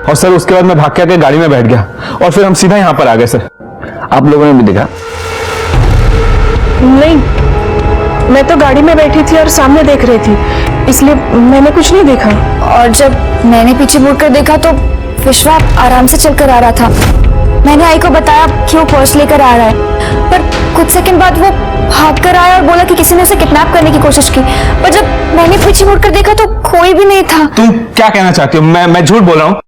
और सर उसके बाद मैं भाग के आके गाड़ी में बैठ गया और फिर हम सीधा यहाँ पर आ गए। सर आप लोगों ने भी देखा? नहीं, मैं तो गाड़ी में बैठी थी और सामने देख रही थी, इसलिए मैंने कुछ नहीं देखा। और जब मैंने पीछे मुड़कर देखा तो विश्वा आराम से चलकर आ रहा था। मैंने आई को बताया कि वो पर्स लेकर आ रहा है, पर कुछ सेकंड बाद वो भाग कर आया और बोला कि किसी ने उसे किडनैप करने की कोशिश की। पर जब मैंने पीछे मुड़कर देखा तो कोई भी नहीं था। तुम क्या कहना चाहती हो? मैं झूठ बोल रहा हूँ?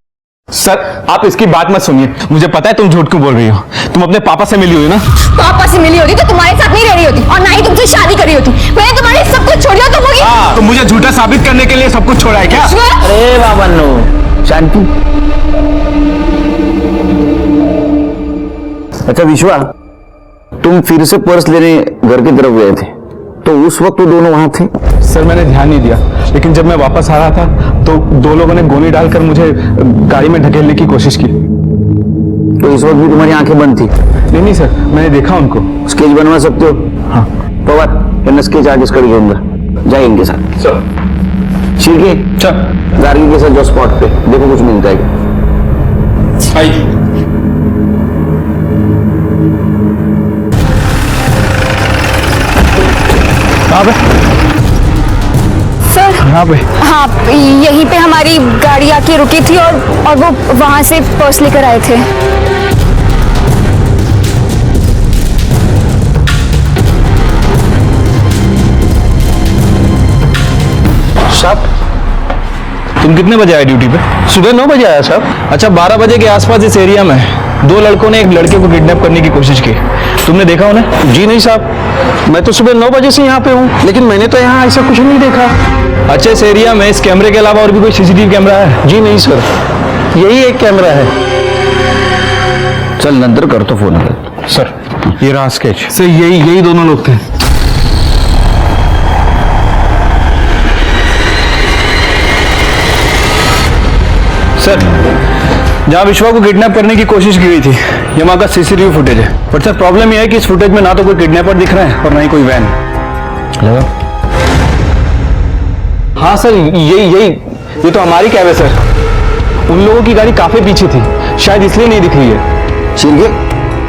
सर आप इसकी बात मत सुनिए, मुझे पता है तुम झूठ क्यों बोल रही हो। तुम अपने पापा से मिली हुई ना? पापा से मिली होती तो तुम्हारे साथ नहीं रह रही होती और ना ही तुमसे शादी करी होती। मैंने तुम्हारे सब कुछ छोड़ दिया तो मुझे। तो मुझे झूठा साबित करने के लिए सब कुछ छोड़ा है क्या? अरे बाबा नो, शांति। अच्छा विश्वा, तुम फिर से पर्स लेने घर की तरफ गए थे, तो उस वक्त वो दोनों वहां थे? सर मैंने ध्यान नहीं दिया, लेकिन जब मैं वापस आ रहा था तो दो लोगों ने गोली डालकर मुझे गाड़ी में ढकेलने की कोशिश की। तो इस वक्त भी तुम्हारी आंखें बंद थी? नहीं सर, मैंने देखा उनको। स्केच बनवा सकते हो? हाँ। पवन स्केच आर्टिस्ट कर दूंगा, जाए इनके साथ। सर ठीक है, चल गार्गी के साथ जो स्पॉट पे देखो कुछ मिलता है। सर यहाँ पे? हाँ, यहीं पे हमारी गाड़ी आके रुकी थी और वो वहां से पर्स लेकर आए थे। साहब तुम कितने बजे आए ड्यूटी पे? सुबह 9 बजे आया साहब। अच्छा, 12 बजे के आसपास इस एरिया में दो लड़कों ने एक लड़के को किडनैप करने की कोशिश की, तुमने देखा उन्हें? जी नहीं साहब, मैं तो सुबह 9 बजे से यहाँ पे हूँ, लेकिन मैंने तो यहाँ ऐसा कुछ नहीं देखा। अच्छा, इस एरिया में इस कैमरे के अलावा और भी कोई सीसीटीवी कैमरा है? जी नहीं सर, यही एक कैमरा है। चल नंतर कर तो फोन। सर ये रहा स्केच। सर यही दोनों लोग थे। सर, जहाँ विश्वा को किडनैप करने की कोशिश की गई थी, ये वहाँ का सीसीटीवी फुटेज है। पर सर प्रॉब्लम यह है कि इस फुटेज में ना तो कोई किडनैपर दिख रहा है और ना ही कोई वैन। हाँ सर, ये तो हमारी कैब है सर। उन लोगों की गाड़ी काफी पीछे थी, शायद इसलिए नहीं दिख रही है। ठीक है,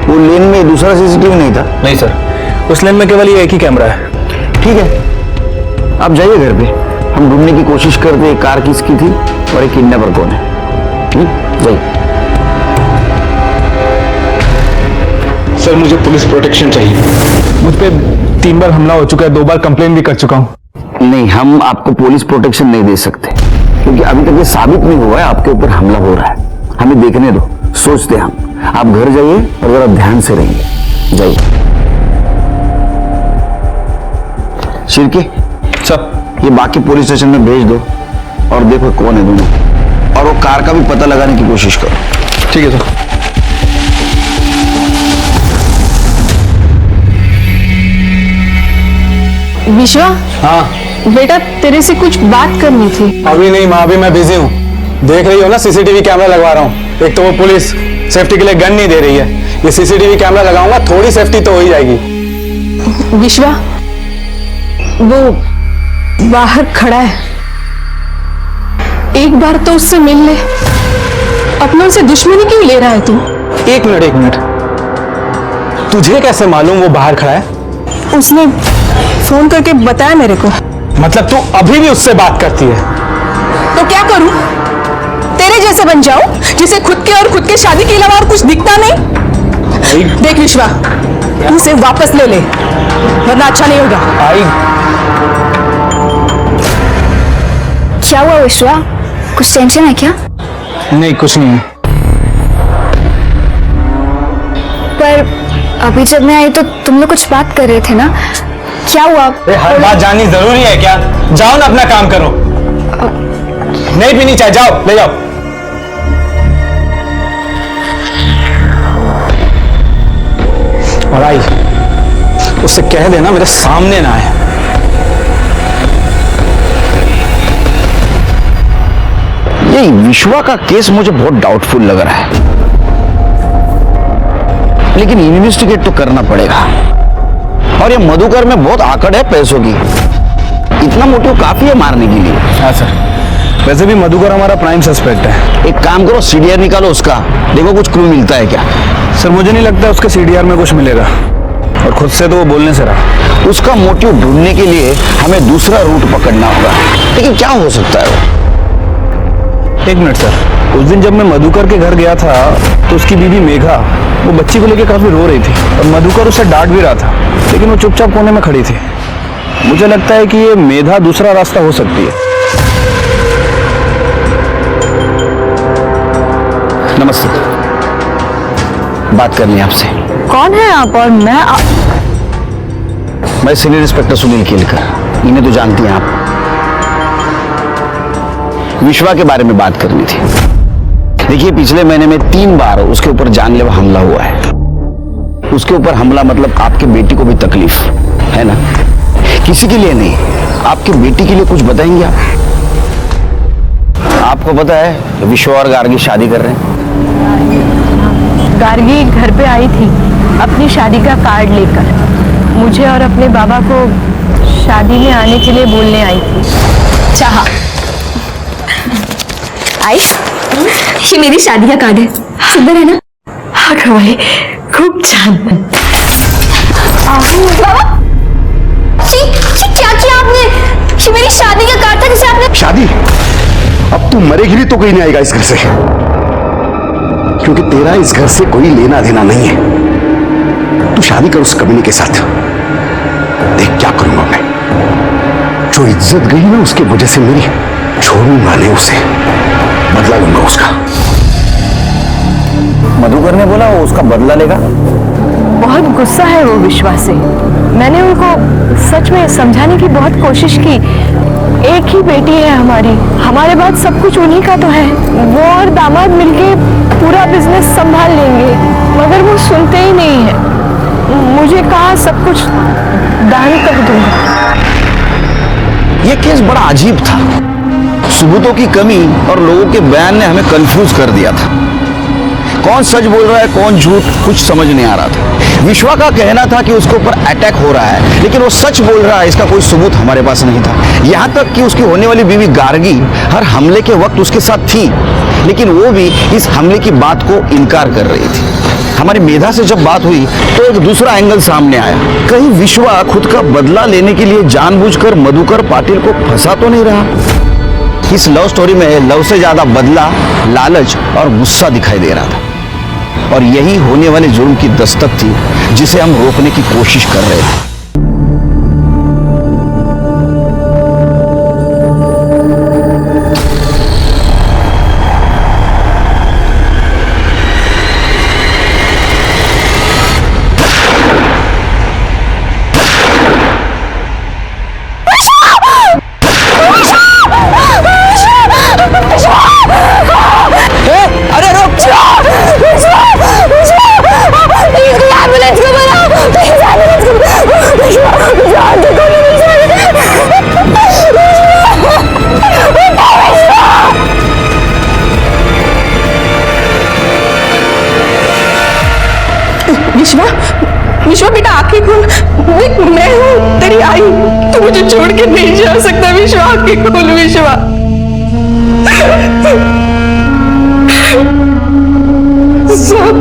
वो लेन में दूसरा सीसीटीवी नहीं था? नहीं सर, उस लेन में केवल ये एक ही कैमरा है। ठीक है, आप जाइए घर पे, हम ढूंढने की कोशिश करते हैं कार किसकी थी और एक किडनैपर कौन है। जाइए। सर मुझे पुलिस प्रोटेक्शन चाहिए। मुझ पे 3 बार हमला हो चुका है, 2 बार कंप्लेन भी कर चुका हूँ। नहीं, हम आपको पुलिस प्रोटेक्शन नहीं दे सकते, क्योंकि अभी तक ये साबित नहीं हुआ है आपके ऊपर हमला हो रहा है। हमें देखने दो, सोचते हम। आप घर जाइए और जरा ध्यान से रहिए। जाइए। शिरके सर, ये बाकी पुलिस स्टेशन में भेज दो और देखो कौन है दोनों, और वो कार का भी पता लगाने की कोशिश करो। ठीक है सर। विश्वा, हाँ बेटा तेरे से कुछ बात करनी थी। अभी नहीं माँ, अभी मैं बिजी हूँ। देख रही हो ना, सीसीटीवी कैमरा लगवा रहा हूँ। एक तो वो पुलिस सेफ्टी के लिए गन नहीं दे रही है, ये सीसीटीवी कैमरा लगाऊंगा, थोड़ी सेफ्टी तो हो ही जाएगी। विश्वा, वो बाहर खड़ा है, एक बार तो उससे मिल ले। अपनों से दुश्मनी क्यों ले रहा है तू? एक मिनट, तुझे कैसे मालूम वो बाहर खड़ा है? उसने फोन करके बताया मेरे को। मतलब तू अभी भी उससे बात करती है? तो क्या करूं? तेरे जैसे बन जाऊं जिसे खुद के और खुद के शादी के अलावा और कुछ दिखता नहीं? देख विश्वा, तू उसे वापस ले ले, वरना अच्छा नहीं होगा। क्या हुआ विश्वा, कुछ टेंशन है क्या? नहीं, कुछ नहीं है। पर अभी जब मैं आई तो तुम लोग कुछ बात कर रहे थे ना, क्या हुआ? हर बात जाननी जरूरी है क्या? जाओ ना, अपना काम करो। नहीं पीनी चाय, जाओ ले जाओ। और आई, उससे कह देना मेरे सामने ना आए। ये विश्वा का केस मुझे बहुत डाउटफुल लग रहा है, लेकिन इन्वेस्टिगेट तो करना पड़ेगा। और ये मधुकर में बहुत आकड़ है पैसों की, इतना मोटिव काफी है मारने के लिए। हाँ सर, वैसे भी मधुकर हमारा प्राइम सस्पेक्ट है। एक काम करो, सीडीआर निकालो उसका, देखो कुछ क्लू मिलता है क्या। सर मुझे नहीं लगता उसके सीडीआर में कुछ मिलेगा, और खुद से तो वो बोलने से रहा। उसका मोटिव ढूंढने के लिए हमें दूसरा रूट पकड़ना होगा, लेकिन क्या हो सकता है वो? एक मिनट सर, उस दिन जब मैं मधुकर के घर गया था तो उसकी बीवी मेघा वो बच्ची को लेकर काफी रो रही थी, और मधुकर उसे डांट भी रहा था, लेकिन वो चुपचाप कोने में खड़ी थी। मुझे लगता है कि ये मेधा दूसरा रास्ता हो सकती है। नमस्ते, बात करनी है आपसे। कौन है आप? और मैं सीनियर इंस्पेक्टर सुनील केलकर, इन्हें तो जानती हैं आप। विश्वा के बारे में बात करनी थी। देखिए, पिछले महीने में 3 बार उसके ऊपर जानलेवा हमला हुआ है। उसके ऊपर हमला मतलब आपके बेटी को भी तकलीफ है ना? किसी के लिए नहीं, आपकी बेटी के लिए कुछ बताएंगे आप? आपको पता है विश्वा और गार्गी शादी कर रहे हैं? गार्गी घर पे आई थी अपनी शादी का कार्ड लेकर, मुझे और अपने बाबा को शादी में आने के लिए बोलने आई थी। चाहा आइस, ये मेरी शादी का कार्ड है, सुंदर है ना? हाँ भाई, खूब छान। बाबा, क्या किया आपने? ये मेरी शादी का कार्ड था जिसे आपने। शादी? अब तू मरेगी भी तो कोई नहीं आएगा इस घर से, क्योंकि तेरा इस घर से कोई लेना देना नहीं है। तू शादी कर उस कमीने के साथ, देख क्या करूंगा मैं। जो इज्जत गई ना उसकी वजह से मेरी, छोड़ूंगा नहीं उसे, बदला लूंगा उसका। मधुकर ने बोला वो उसका बदला लेगा। बहुत गुस्सा है वो विश्वास से। मैंने उनको सच में समझाने की बहुत कोशिश की। एक ही बेटी है हमारी, हमारे बाद सब कुछ उन्हीं का तो है। वो और दामाद मिलके पूरा बिजनेस संभाल लेंगे, मगर वो सुनते ही नहीं है। मुझे कहा सब कुछ दान कर दूंगा। ये केस बड़ा अजीब था, सबूतों की कमी और लोगों के बयान ने हमें कंफ्यूज कर दिया था। कौन सच बोल रहा है कौन झूठ, कुछ समझ नहीं आ रहा था। विश्वा का कहना था कि उसके ऊपर अटैक हो रहा है, लेकिन वो सच बोल रहा है इसका कोई सबूत हमारे पास नहीं था। यहाँ तक कि उसकी होने वाली बीवी गार्गी हर हमले के वक्त उसके साथ थी, लेकिन वो भी इस हमले की बात को इनकार कर रही थी। हमारी मेधा से जब बात हुई तो एक दूसरा एंगल सामने आया। कहीं विश्वा खुद का बदला लेने के लिए जानबूझकर मधुकर पाटिल को फंसा तो नहीं रहा? इस लव स्टोरी में लव से ज्यादा बदला, लालच और गुस्सा दिखाई दे रहा था, और यही होने वाले जुर्म की दस्तक थी जिसे हम रोकने की कोशिश कर रहे थे। विश्वा, विश्वा बेटा आंखें खोल, मैं हूँ तेरी आई, तू मुझे छोड़ के नहीं जा सकता। विश्वा आंखें खोल, विश्वा। सब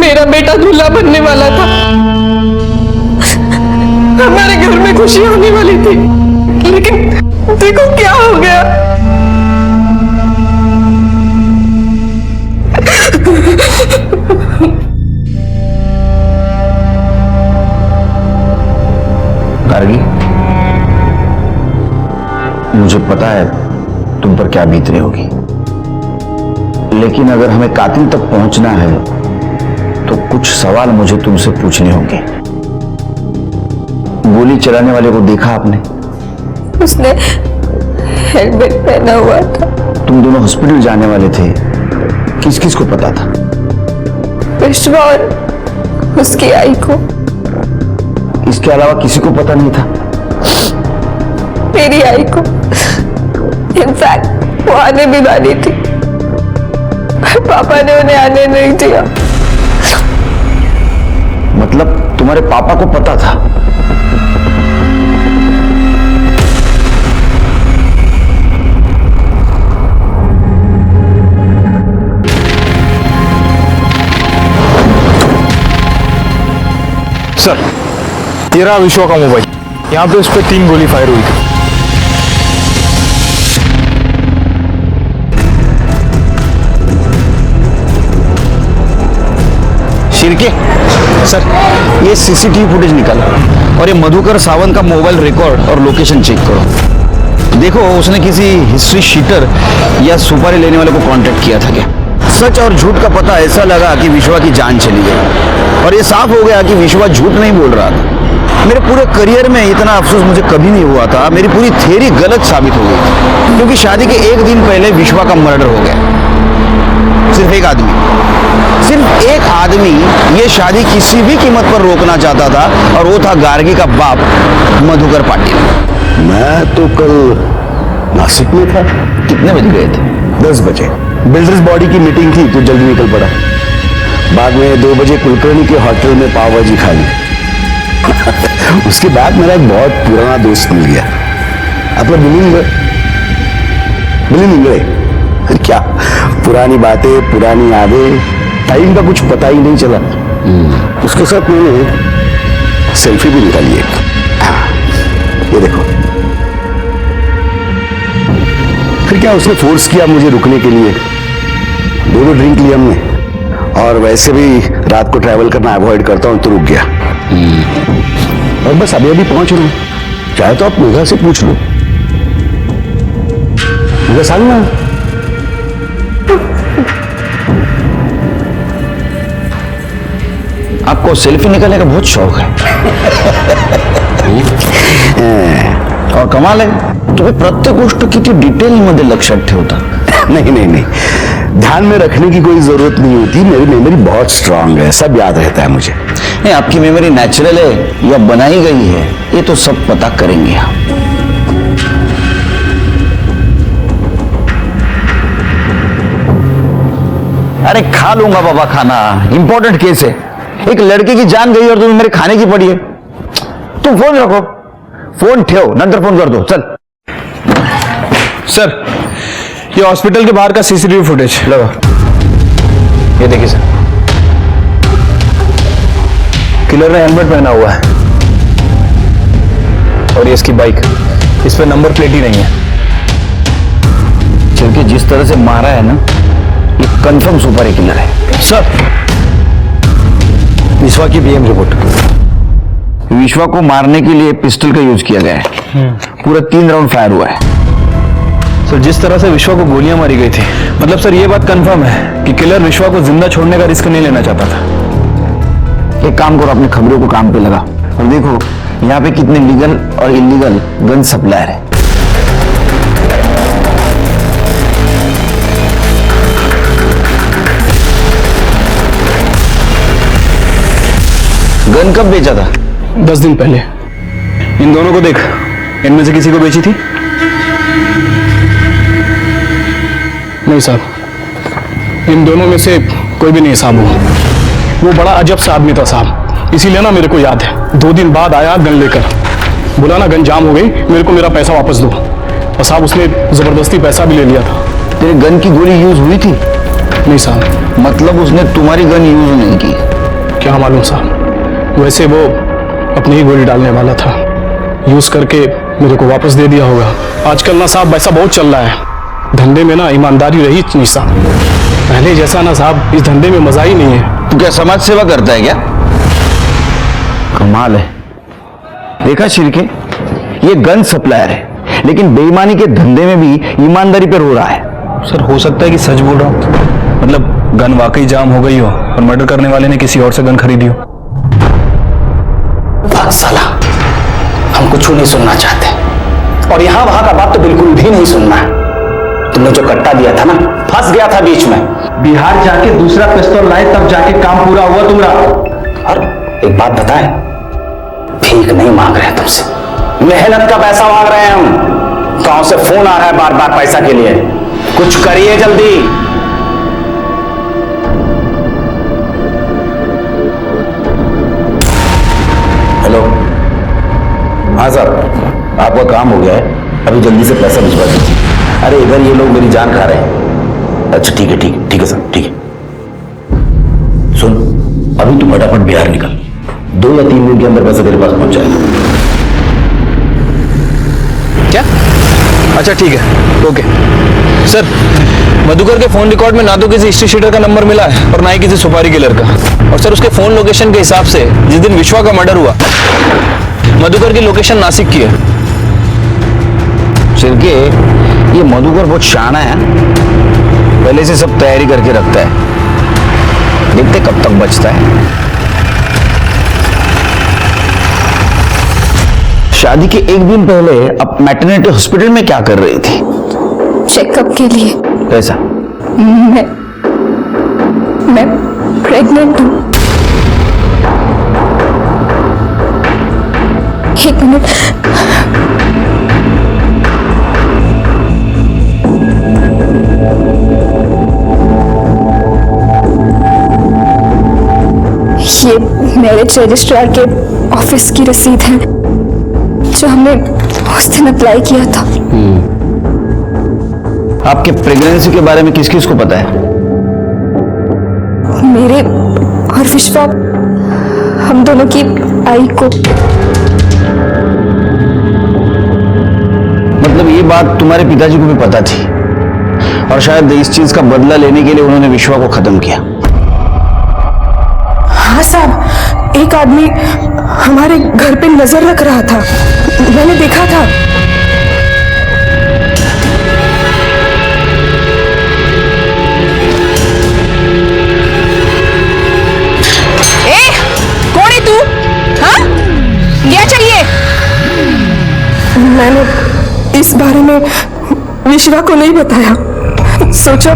मेरा बेटा दूल्हा बनने वाला था, हमारे घर में खुशी होने वाली थी, लेकिन देखो क्या हो गया। गार्गी, मुझे पता है तुम पर क्या बीत रही होगी, लेकिन अगर हमें कातिल तक पहुंचना है तो कुछ सवाल मुझे तुमसे पूछने होंगे। गोली चलाने वाले को देखा आपने? उसने हेलमेट पहना हुआ था। तुम दोनों हॉस्पिटल जाने वाले थे, किस किस को पता था? विश्वा और उसकी आई को। इसके अलावा किसी को पता नहीं था? मेरी आई को। इनफैक्ट वो आने भी वाली थी, पापा ने उन्हें आने नहीं दिया। मतलब तुम्हारे पापा को पता था? सर, ये रहा विश्वा का मोबाइल। यहाँ पे उस पर 3 गोली फायर हुई थी। शिर्के सर, ये सीसीटीवी फुटेज निकालो और ये मधुकर सावंत का मोबाइल रिकॉर्ड और लोकेशन चेक करो। देखो उसने किसी हिस्ट्री शीटर या सुपारी लेने वाले को कांटेक्ट किया था क्या? सच और झूठ का पता ऐसा लगा कि विश्वा की जान चली गई और ये साफ हो गया कि विश्वा झूठ नहीं बोल रहा था। मेरे पूरे करियर में इतना अफसोस मुझे कभी नहीं हुआ था। मेरी पूरी थ्योरी गलत साबित हो गई क्योंकि शादी के 1 दिन पहले विश्वा का मर्डर हो गया। सिर्फ एक आदमी ये शादी किसी भी कीमत पर रोकना चाहता था और वो था गार्गी का बाप मधुकर पाटिल। मैं तो कल नासिक में था। कितने बजे गए थे? 10 बजे। बिल्डर्स बॉडी की मीटिंग थी तो जल्दी निकल पड़ा। बाद में 2 बजे कुलकर्णी के होटल में पाव भाजी खा ली। उसके बाद मेरा एक बहुत पुराना दोस्त मिल गया। आप लोग मिल नहीं गए? क्या पुरानी बातें, पुरानी यादें, टाइम का कुछ पता ही नहीं चला। उसके साथ मैंने सेल्फी भी निकाली एक। ये देखो। फिर क्या उसने फोर्स किया मुझे रुकने के लिए। 2 ड्रिंक लिए हमने और वैसे भी रात को ट्रैवल करना अवॉइड करता हूं तो रुक गया। और बस अभी पहुंच रहा हूं। चाहे तो आप मेघा से पूछ लो। मेघा साल ना आपको सेल्फी निकालने का बहुत शौक है। और कमाल है, तुम्हें प्रत्येक गोष्ट किती डिटेल मध्ये लक्षात ठेवता। नहीं, ध्यान में रखने की कोई जरूरत नहीं होती। मेरी मेमोरी बहुत स्ट्रांग है, सब याद रहता है मुझे। नहीं, आपकी मेमोरी नेचुरल है या बनाई गई है ये तो सब पता करेंगे हम। अरे खा लूंगा बाबा खाना, इंपॉर्टेंट केस है। एक लड़की की जान गई और तुम्हें मेरे खाने की पड़ी है। तुम फोन रखो, फोन ठेव, नंतर फोन कर दो। चल सर, ये हॉस्पिटल के बाहर का सीसीटीवी फुटेज लगा। ये देखिए सर, किलर ने हेलमेट पहना हुआ है और ये इसकी बाइक, इस पे नंबर प्लेट ही नहीं है। क्योंकि जिस तरह से मारा है ना, ये कंफर्म सुपर किलर है। सर, विश्वा की पीएम रिपोर्ट। विश्वा को मारने के लिए पिस्टल का यूज किया गया है। पूरा 3 राउंड फायर हुआ है। सर, जिस तरह से विश्वा को गोलियां मारी गई थी, मतलब सर ये बात कंफर्म है कि किलर विश्वा को जिंदा छोड़ने का रिस्क नहीं लेना चाहता था। एक काम करो, अपने खबरों को काम पे लगा और देखो यहाँ पे कितने लीगल और इलीगल गन सप्लायर है। गन कब बेचा था? 10 दिन पहले। इन दोनों को देख, इनमें से किसी को बेची थी? नहीं साहब, इन दोनों में से कोई भी नहीं साहब। वो बड़ा अजब सा आदमी था साहब, इसीलिए ना मेरे को याद है। 2 दिन बाद आया गन लेकर, बोला ना गन जाम हो गई, मेरे को मेरा पैसा वापस दो। और साहब उसने जबरदस्ती पैसा भी ले लिया था। तेरे गन की गोली यूज हुई थी? नहीं साहब। मतलब उसने तुम्हारी गन यूज नहीं की? क्या मालूम साहब, वैसे वो अपनी ही गोली डालने वाला था, यूज करके मेरे को वापस दे दिया होगा। आजकल ना साहब वैसा बहुत चल रहा है, धंधे में ना ईमानदारी रही नहीं साहब। पहले जैसा ना साहब इस धंधे में मजा ही नहीं है। तू क्या समाज सेवा करता है क्या? कमाल है। देखा शिरके, ये गन सप्लायर है लेकिन बेईमानी के धंधे में भी ईमानदारी पर हो रहा है। सर, हो सकता है कि सच बोल रहा हूँ, मतलब गन वाकई जाम हो गई हो और मर्डर करने वाले ने किसी और से गन खरीदी हो। साला, हम कुछ नहीं सुनना चाहते और यहाँ वहां का बात तो बिल्कुल भी नहीं सुनना है। तुमने जो कट्टा दिया था ना, फंस गया था बीच में। बिहार जाके दूसरा पिस्तौल लाए तब जाके काम पूरा हुआ तुम्हारा। और एक बात बताएं, भीख नहीं मांग रहे हैं तुमसे, मेहनत का पैसा मांग रहे हैं हम। गांव से फोन आ रहा है बार बार पैसा के लिए। कुछ करिए जल्दी। हेलो, हाँ सर, आपका काम हो गया है, अभी जल्दी से पैसा भिजवा दीजिए। अरे इधर ये लोग मेरी जान खा रहे हैं। अच्छा ठीक है, ठीक है सर, ठीक है। सुन, अभी तू फटाफट बिहार निकल, 2 या 3 दिन के अंदर पैसा तेरे पास पहुंच जाएगा। क्या? अच्छा ठीक है, ओके। सर, मधुकर के फोन रिकॉर्ड में ना तो किसी हिस्ट्री शीटर का नंबर मिला है और ना ही किसी सुपारी किलर का। और सर, उसके फोन लोकेशन के हिसाब से जिस दिन विश्वा का मर्डर हुआ, मधुकर की लोकेशन नासिक की है। सिरके, ये मधुकर बहुत शाना है, पहले से सब तैयारी करके रखता है, देखते कब तक बचता है। शादी के 1 दिन पहले आप मैटरनिटी हॉस्पिटल में क्या कर रही थी? चेकअप के लिए। कैसा? मैं प्रेग्नेंट हूँ। 1 मिनट। ये मैरिज रजिस्ट्रार के ऑफिस की रसीद है जो हमने उस दिन अप्लाई किया था। आपके प्रेगनेंसी के बारे में किस किस को पता है? मेरे और विश्वा, हम दोनों की आई को। मतलब ये बात तुम्हारे पिताजी को भी पता थी और शायद इस चीज का बदला लेने के लिए उन्होंने विश्वा को खत्म किया। हाँ साहब, एक आदमी हमारे घर पे नजर रख रहा था, मैंने देखा था। कौन है तू? हाँ? क्या चाहिए? मैंने इस बारे में विश्वा को नहीं बताया, सोचा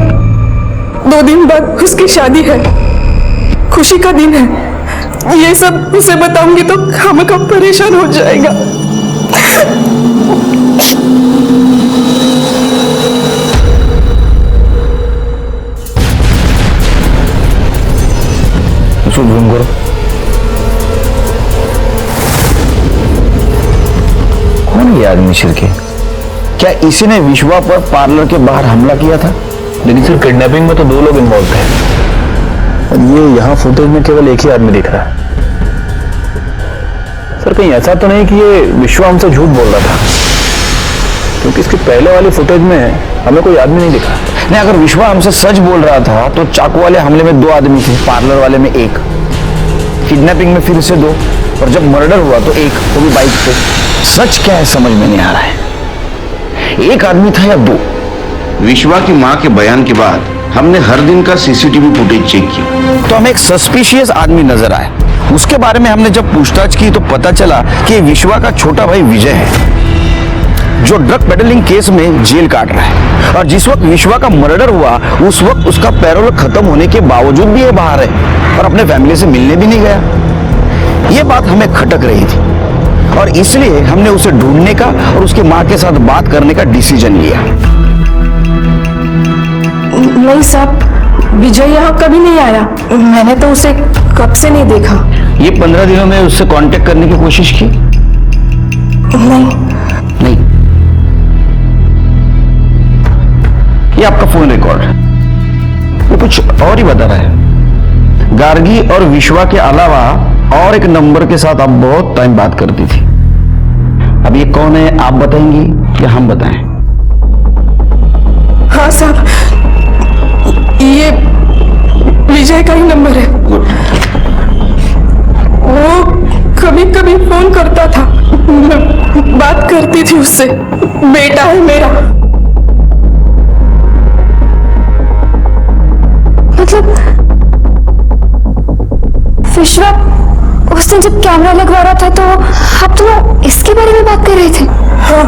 2 दिन बाद उसकी शादी है, खुशी का दिन है, ये सब उसे बताऊंगी तो खामखा परेशान हो जाएगा। ज़ूम करो। कौन है ये आदमी शिरके? क्या इसी ने विश्वा पर पार्लर के बाहर हमला किया था? लेकिन सिर्फ किडनैपिंग में तो 2 लोग इन्वॉल्व थे और ये यहाँ फुटेज में केवल एक ही आदमी दिख रहा है। सर, कहीं ऐसा तो नहीं कि ये विश्वा हमसे झूठ बोल रहा था? क्योंकि इसके पहले वाली फुटेज में हमें कोई आदमी नहीं दिखा। नहीं, अगर विश्वा हमसे सच बोल रहा था तो चाकू वाले हमले में 2 आदमी थे, पार्लर वाले में 1, किडनैपिंग में फिर से 2, और जब मर्डर हुआ तो 1, वो भी बाइक पे। सच क्या है समझ में नहीं आ रहा है, 1 आदमी था या 2? विश्वा की मां के बयान के बाद हमने हर दिन का सीसीटीवी फुटेज चेक किया तो हमें एक सस्पिशियस आदमी नजर आया। उसके बारे में हमने जब पूछताछ की तो पता चला कि विश्वा का छोटा भाई विजय है जो ड्रग पेडलिंग केस में जेल काट रहा है, और जिस वक्त विश्वा का मर्डर हुआ उस वक्त उसका पैरोल खत्म होने के बावजूद भी ये बाहर है और अपने फैमिली से मिलने भी नहीं गया। ये बात हमें खटक रही थी और इसलिए हमने उसे ढूंढने का और उसकी मां के साथ बात करने का डिसीजन लिया। नहीं साहब, विजय यहाँ कभी नहीं आया, मैंने तो उसे कब से नहीं देखा। ये 15 दिनों में उससे कांटेक्ट करने की कोशिश की? नहीं। ये आपका फोन रिकॉर्ड है, वो कुछ और ही बता रहा है। गार्गी और विश्वा के अलावा और एक नंबर के साथ आप बहुत टाइम बात करती थी। अब ये कौन है, आप बताएंगी या हम बताएं? हाँ साहब, ये विजय का ही नंबर है। वो कभी कभी फोन करता था, मैं बात करती थी उससे, बेटा है मेरा। मतलब विश्वा उस दिन जब कैमरा लगवा रहा था तो आप दोनों इसके बारे में बात कर रहे थे? हाँ,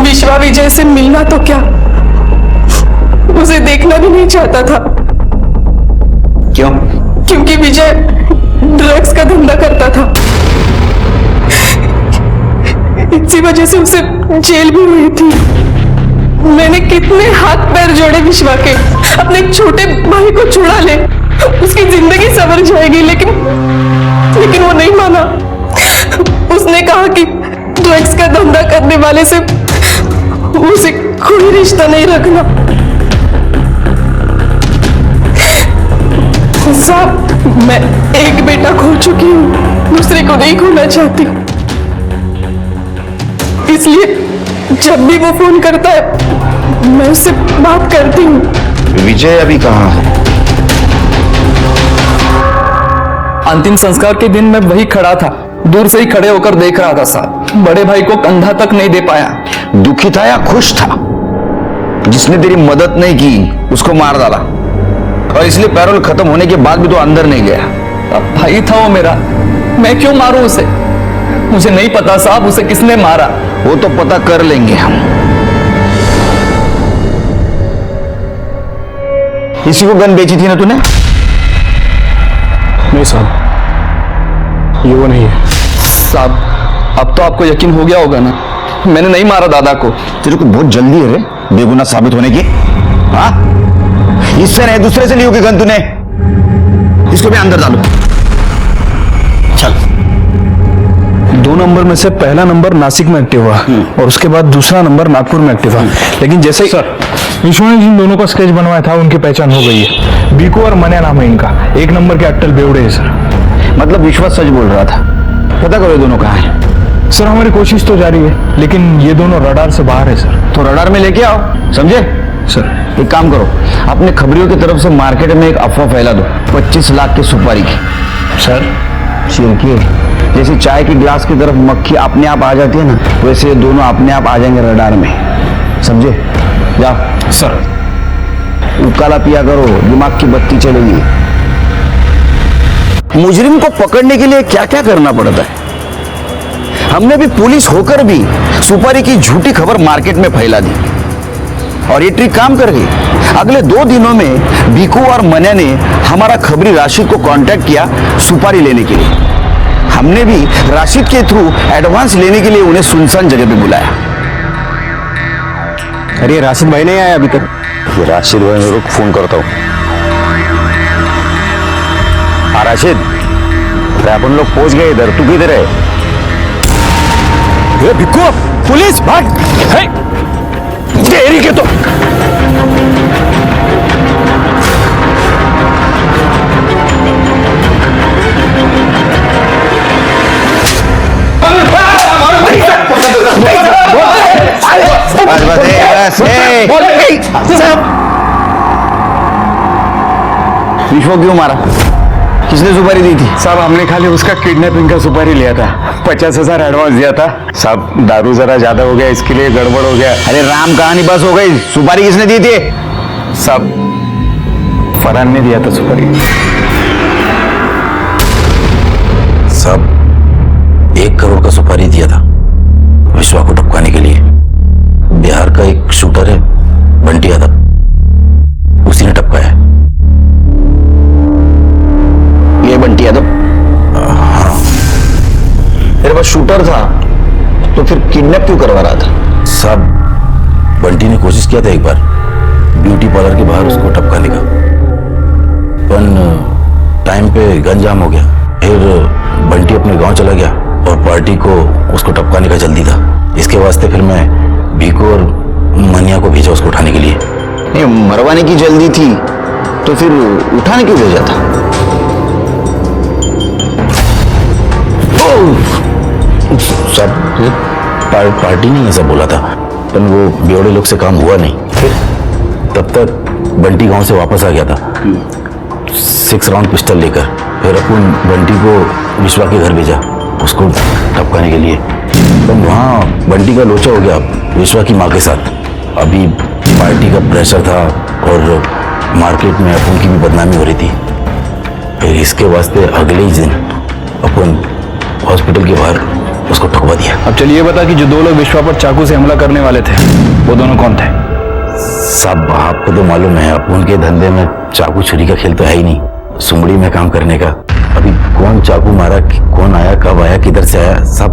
विश्वा विजय से मिलना तो क्या, उसे देखना भी नहीं चाहता था। क्यों? क्योंकि विजय ड्रग्स का धंधा करता था, इसी वजह से उसे जेल भी हुई थी। मैंने कितने हाथ पैर जोड़े विश्वा के, अपने छोटे भाई को छुड़ा ले, उसकी जिंदगी संवर जाएगी, लेकिन वो नहीं माना। उसने कहा कि ड्रग्स का धंधा करने वाले से उसे कोई रिश्ता नहीं रखना। साहब, मैं एक बेटा खो चुकी हूँ, दूसरे को नहीं खोना चाहती, इसलिए जब भी वो फोन करता है मैं उससे बात करती हूँ। विजय अभी कहाँ है? अंतिम संस्कार के दिन मैं वही खड़ा था, दूर से ही खड़े होकर देख रहा था साहब। बड़े भाई को कंधा तक नहीं दे पाया। दुखी था या खुश था? जिसने तेरी मदद नहीं की उसको मार डाला, और इसलिए पैरोल खत्म होने के बाद भी तो अंदर नहीं गया। अब भाई था वो मेरा, मैं क्यों मारूं उसे? मुझे नहीं पता साहब उसे किसने मारा। वो तो पता कर लेंगे हम। इसी को गन बेची थी ना तूने? नहीं साहब, ये वो नहीं है। साहब, अब तो आपको यकीन हो गया होगा ना, मैंने नहीं मारा दादा को। तेरे को बहुत जल्दी है रे बेगुनाह साबित होने की। हाँ, इससे नहीं दूसरे से ली होगी गन तूने। इसको भी अंदर डालो। चल। 2 नंबर में से पहला नंबर नासिक में एक्टिव हुआ और उसके बाद दूसरा नंबर नागपुर में एक्टिव हुआ। लेकिन जैसे ही सर, विश्वा ने जिन दोनों का स्केच बनवाया था उनकी पहचान हो गई है। बीको और मन्या नाम है इनका। 1 नंबर के अट्टल बेवड़े है सर। मतलब विश्वास सच बोल रहा था। पता करो ये दोनों कहाँ हैं। सर, हमारी कोशिश तो जारी है, लेकिन ये दोनों रडार से बाहर है सर। तो रडार में लेके आओ, समझे? सर, एक काम करो, अपने खबरियों की तरफ से मार्केट में एक अफवाह फैला दो 25 लाख की सुपारी की। सर, छिड़के जैसे चाय की गिलास की तरफ मक्खी अपने आप आ जाती है ना, वैसे दोनों अपने आप आ जाएंगे रडार में, समझे? जाओ। सर, उकाला पिया करो, दिमाग की बत्ती चलेगी। मुजरिम को पकड़ने के लिए क्या क्या करना पड़ता है। हमने भी पुलिस होकर भी सुपारी की झूठी खबर मार्केट में फैला दी, और ये ट्रिक काम कर गई। अगले 2 दिनों में बीकू और मन्या ने हमारा खबरी राशिद को कांटेक्ट किया सुपारी लेने के लिए। हमने भी राशिद के थ्रू एडवांस लेने के लिए उन्हें सुनसान जगह पे बुलाया। अरे राशिद भाई नहीं आया अभी तक? ये राशिद भाई, मैं रुक फोन करता हूँ। हाँ राशिद, अरे अपन लोग पहुंच गए इधर, तू किधर है? ये भिक्कू, पुलिस भाग! तेरी के तो विश्व क्यों मारा? किसने सुपारी दी थी? साहब, हमने खाली उसका किडनैपिंग का सुपारी लिया था। 50,000 एडवांस दिया था। साहब, दारू जरा ज्यादा हो गया, इसके लिए गड़बड़ हो गया। अरे राम कहानी बस हो गई। सुपारी किसने दी थी? साहब, फरहान ने दिया था सुपारी। साहब, 1 करोड़ का सुपारी दिया था विश्वा को टपकाने के लिए। बिहार का एक शूटर है बंटी यादव, उसी ने टपकाया। ये बंटी यादव? हाँ। तेरे पास शूटर था तो फिर किडनैप क्यों करवा रहा था? साहब, बंटी ने कोशिश किया था एक बार ब्यूटी पार्लर के बाहर उसको टपकाने का, पर टाइम पे गन जाम हो गया। फिर बंटी अपने गांव चला गया और पार्टी को उसको टपकाने का जल्दी था। इसके वास्ते फिर मैं भीको और मनिया को भेजा उसको उठाने के लिए। नहीं, मरवाने की जल्दी थी तो फिर उठाने क्यों भेजा था? सब पार्टी ने ऐसा बोला था, पर वो बेवड़े लोग से काम हुआ नहीं। फिर तब तक बंटी गांव से वापस आ गया था 6 राउंड पिस्टल लेकर। फिर अपन बंटी को विश्वा के घर भेजा उसको टपकाने के लिए, पर वहाँ बंटी का लोचा हो गया विश्वा की माँ के साथ। अभी पार्टी का प्रेशर था और मार्केट में अपन की भी बदनामी हो रही थी। फिर इसके वास्ते अगले ही दिन अपन हॉस्पिटल के बाहर उसको ठुकवा दिया। अब चलिए बता कि जो 2 लोग विश्वा पर चाकू से हमला करने वाले थे वो दोनों कौन थे? साहब, आपको तो मालूम है अपन के धंधे में चाकू छुरी का खेल तो है ही नहीं, सुमड़ी में काम करने का। अभी कौन चाकू मारा, कौन आया, कब आया, किधर से आया, सब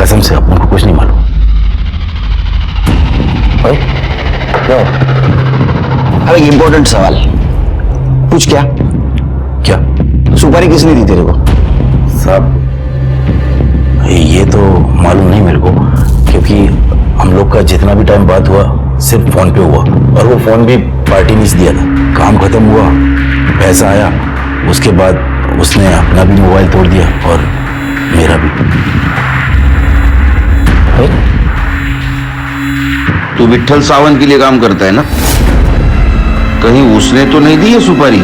कसम से अपन को कुछ नहीं मालूम। अब एक इंपॉर्टेंट सवाल पूछ। क्या सुपारी किसने दी तेरे को? साहब ये तो मालूम नहीं मेरे को, क्योंकि हम लोग का जितना भी टाइम बात हुआ सिर्फ फोन पे हुआ, और वो फोन भी पार्टी ने दिया था। काम खत्म हुआ, पैसा आया, उसके बाद उसने अपना भी मोबाइल तोड़ दिया और मेरा भी। तू विट्ठल सावंत के लिए काम करता है ना? कहीं उसने तो नहीं दी है सुपारी?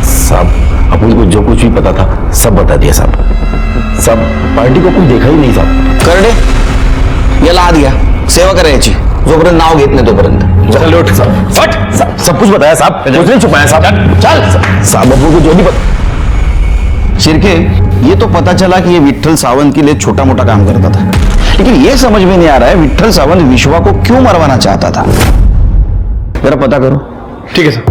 साहब अपन को जो कुछ भी पता था सब बता दिया साहब पार्टी को कुछ देखा ही नहीं साहब। कर दे, ये ला दिया, सेवा करे याची, जोपर्यंत नाव घेत नाही तोपर्यंत। चल उठ साहब, फट सब कुछ बताया साहब, कुछ नहीं छुपाया साहब। चल साहब अपन को जो भी शिरके, ये तो पता चला कि ये विट्ठल सावंत के लिए छोटा मोटा काम करता था, लेकिन ये समझ में नहीं आ रहा है विट्ठल सावंत विश्वा को क्यों मरवाना चाहता था। जरा पता करो। ठीक है सर।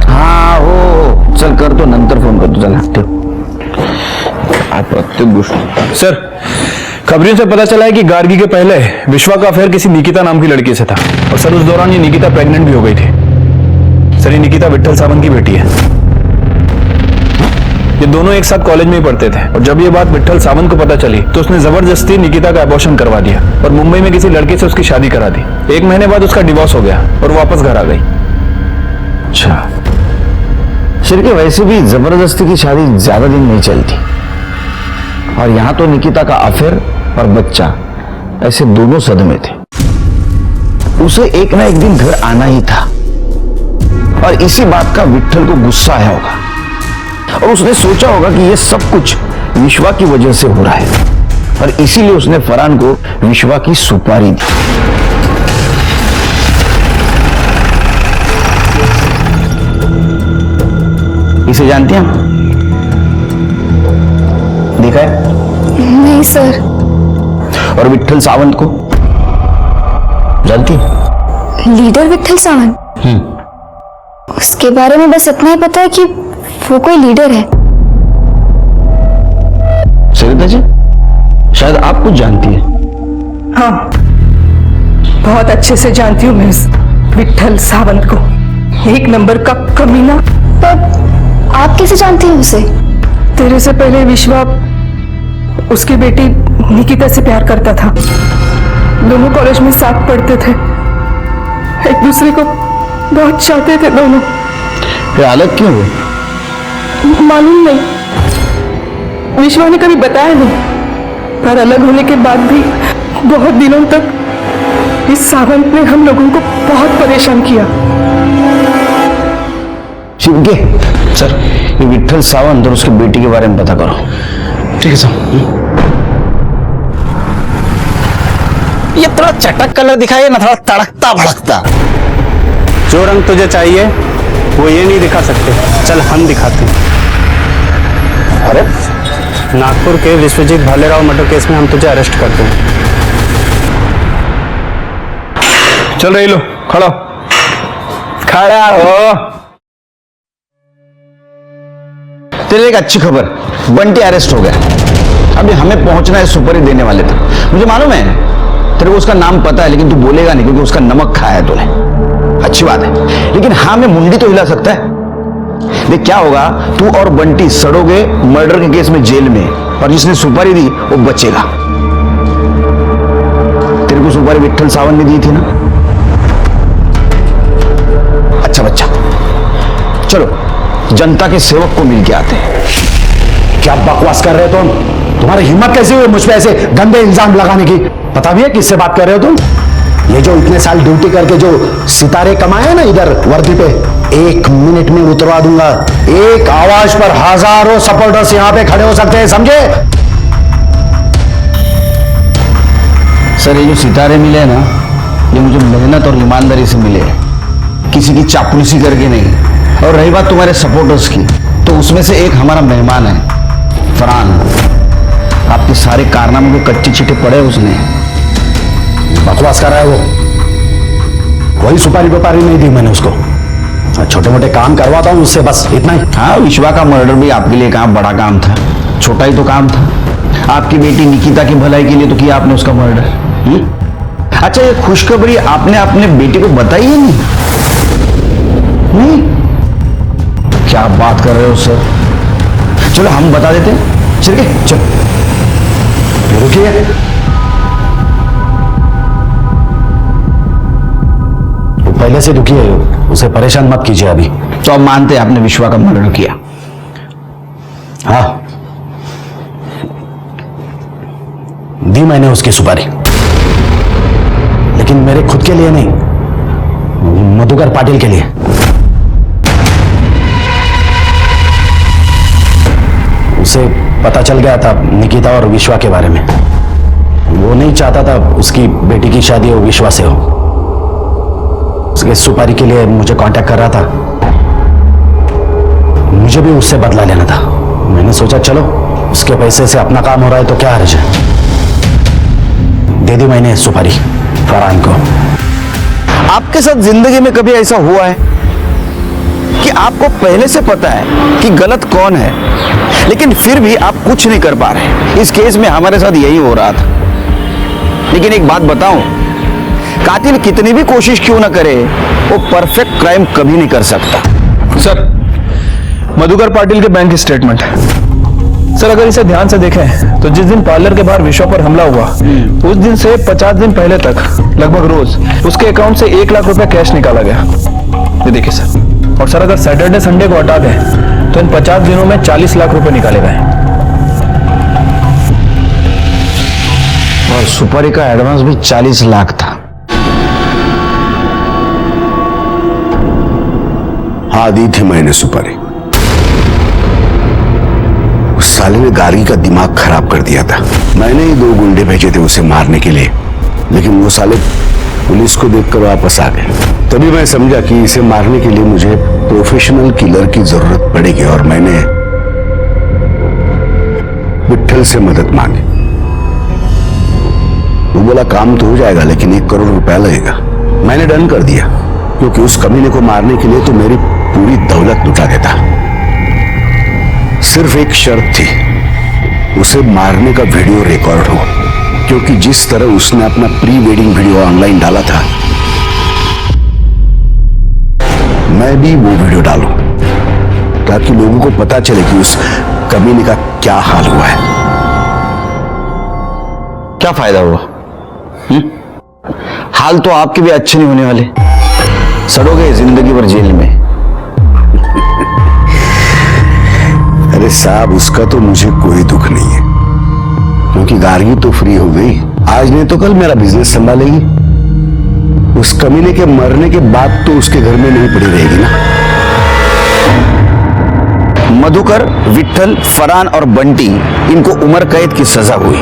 हाँ हो, चल कर तो, नंतर फोन करतो, चल ठेव। आज प्रत्येक गोष्ट सर, खबरों से पता चला है कि गार्गी के पहले विश्वा का अफेयर किसी निकिता नाम की लड़की से था, और सर उस दौरान ये निकिता प्रेग्नेंट भी हो गई थी। सर ये निकिता विट्ठल सावंत की बेटी है। ये दोनों एक साथ कॉलेज में ही पढ़ते थे, और जब ये बात विट्ठल सावंत को पता चली तो उसने जबरदस्ती निकिता का अबॉर्शन करवा दिया और मुंबई में किसी लड़के से उसकी शादी करा दी। 1 महीने बाद उसका डिवोर्स हो गया और वापस घर आ गई। अच्छा, शिरके वैसे भी जबरदस्ती की शादी ज्यादा दिन नहीं चलती, और यहां तो निकिता का अफेयर और बच्चा ऐसे दोनों सदमे थे। उसे एक ना एक दिन घर आना ही था, और इसी बात का विट्ठल को गुस्सा आया होगा, और उसने सोचा होगा कि यह सब कुछ विश्वा की वजह से हो रहा है, और इसीलिए उसने फरहान को विश्वा की सुपारी दी। इसे जानती हैं? देखा है? नहीं सर। और विट्ठल सावंत को जानती है? लीडर विट्ठल सावंत? उसके बारे में बस इतना ही पता है कि वो कोई लीडर है। सरिता जी, शायद आप कुछ जानती है। हाँ, बहुत अच्छे से जानती हूँ मैं इस विट्ठल सावंत को, 1 नंबर का कमीना। पर आप कैसे जानती हैं उसे? तेरे से पहले विश्वा उसकी बेटी निकिता से प्यार करता था। दोनों कॉलेज में साथ पढ़ते थे, एक दूसरे को बहुत चाहते थे दोनों। फिर अलग क्यों हुए? मालूम नहीं, विश्वा ने कभी बताया नहीं, पर अलग होने के बाद भी बहुत दिनों तक इस सावंत ने हम लोगों को बहुत परेशान किया। शिवके, सर ये विट्ठल सावंत और उसकी बेटी के बारे में पता करो। ठीक है सर। ये थोड़ा चटक कलर दिखाइए ना, थोड़ा तड़कता भड़कता। जो रंग तुझे चाहिए वो ये नहीं दिखा सकते, चल हम दिखाते हैं। अरे नागपुर के विश्वजीत भालेराव मर्डर केस में हम तुझे अरेस्ट करते हैं। चल रही लो, खड़ा हो। तेरे एक अच्छी खबर, बंटी अरेस्ट हो गया। अभी हमें पहुंचना है सुपारी देने वाले तक। मुझे मालूम है तेरे को उसका नाम पता है, लेकिन तू बोलेगा नहीं क्योंकि उसका नमक खाया है तूने। अच्छी बात है, लेकिन हाँ मैं मुंडी तो हिला सकता है। देख क्या होगा, तू और बंटी सड़ोगे मर्डर के केस में जेल में, और जिसने सुपारी दी वो बचेगा। तेरे को सुपारी विट्ठल सावंत ने दी थी ना? अच्छा बच्चा, चलो जनता के सेवक को मिल के आते हैं। क्या बकवास कर रहे हो तुम? तुम्हारी हिम्मत कैसी हुई मुझ पे ऐसे गंदे इल्जाम लगाने की? पता भी है किससे बात कर रहे हो तुम? ये जो इतने साल ड्यूटी करके जो सितारे कमाए ना इधर वर्दी पे, 1 मिनट में उतरवा दूंगा। एक आवाज पर हजारों सपोर्टर्स यहां पे खड़े हो सकते हैं, समझे? सर ये जो सितारे मिले ना, ये मुझे मेहनत और ईमानदारी से मिले, किसी की चापलूसी करके नहीं। और रही बात तुम्हारे सपोर्टर्स की, तो उसमें से एक हमारा मेहमान है फरहान। आपके सारे कारनामों के कच्चे चिट्ठे पड़े उसने। बकवास कर रहा है वो। वही सुपारी व्यापारी नहीं दी मैंने उसको, छोटे मोटे काम करवाता हूं उससे, बस इतना ही। हाँ, विश्वा का मर्डर भी आपके लिए काम बड़ा काम था, छोटा ही तो काम था। आपकी बेटी निकिता की भलाई के लिए तो किया आपने उसका मर्डर। अच्छा, ये खुशखबरी आपने अपने बेटे को बताई है? नहीं? क्या बात कर रहे हो सर? चलो हम बता देते हैं। चलिए चलो। रुकिए, वो पहले से दुखी है, उसे परेशान मत कीजिए अभी। तो आप मानते हैं आपने विश्वा का मर्डर किया? हाँ, दी मैंने उसकी सुपारी, लेकिन मेरे खुद के लिए नहीं, मधुकर पाटिल के लिए। उसे पता चल गया था निकिता और विश्वा के बारे में। वो नहीं चाहता था उसकी बेटी की शादी हो विश्वा से हो। उसके सुपारी के लिए मुझे कांटेक्ट कर रहा था। मुझे भी उससे बदला लेना था। मैंने सोचा चलो, उसके पैसे से अपना काम हो रहा है तो क्या हर्ज है। दे दी मैंने सुपारी फरहान को। आपके साथ जिंदगी में कभी ऐसा हुआ है कि आपको पहले से पता है कि गलत कौन है, लेकिन फिर भी आप कुछ नहीं कर पा रहे? इस केस में हमारे साथ यही हो रहा था। लेकिन एक बात बताऊं, कातिल कितनी भी कोशिश क्यों ना करे, वो परफेक्ट क्राइम कभी नहीं कर सकता। सर, मधुकर पाटिल के बैंक स्टेटमेंट है। सर, अगर इसे ध्यान से देखें तो जिस दिन पार्लर के बाहर विश्वा पर हमला हुआ, उस दिन से 50 दिन पहले तक लगभग रोज उसके अकाउंट से 1 लाख रुपए कैश निकाला गया। ये देखिए सर। और सर, अगर सैटरडे संडे को हटा दें तो इन 50 दिनों में 40 लाख रुपए निकाले गए। और सुपारी का एडवांस भी 40 लाख था। हाँ, दी थी मैंने सुपारी। उस साले ने गार्गी का दिमाग खराब कर दिया था। मैंने ही 2 गुंडे भेजे थे उसे मारने के लिए, लेकिन वो साले पुलिस को देखकर वापस आ गए। तभी मैं समझा कि इसे मारने के लिए मुझे प्रोफेशनल किलर की जरूरत पड़ेगी, और मैंने विट्ठल से मदद मांगी। वो बोला काम तो हो जाएगा, लेकिन 1 करोड़ रुपया लगेगा। मैंने डन कर दिया, क्योंकि उस कमीने को मारने के लिए तो मेरी पूरी दौलत लुटा देता। सिर्फ एक शर्त थी, उसे मारने का वीडियो रिकॉर्ड हो, क्योंकि जिस तरह उसने अपना प्री वेडिंग वीडियो ऑनलाइन डाला था, मैं भी वो वीडियो डालूं, ताकि लोगों को पता चले कि उस कमीने का क्या हाल हुआ है। क्या फायदा हुआ? हाल तो आपके भी अच्छे नहीं होने वाले। सड़ोगे जिंदगी भर जेल में। अरे साहब, उसका तो मुझे कोई दुख नहीं है, क्योंकि गार्गी तो फ्री हो गई। आज नहीं तो कल मेरा बिजनेस संभालेगी। उस कमीने के मरने के बाद तो उसके घर में नहीं पड़ी रहेगी ना। मधुकर, विट्ठल, फरहान और बंटी, इनको उम्र कैद की सजा हुई।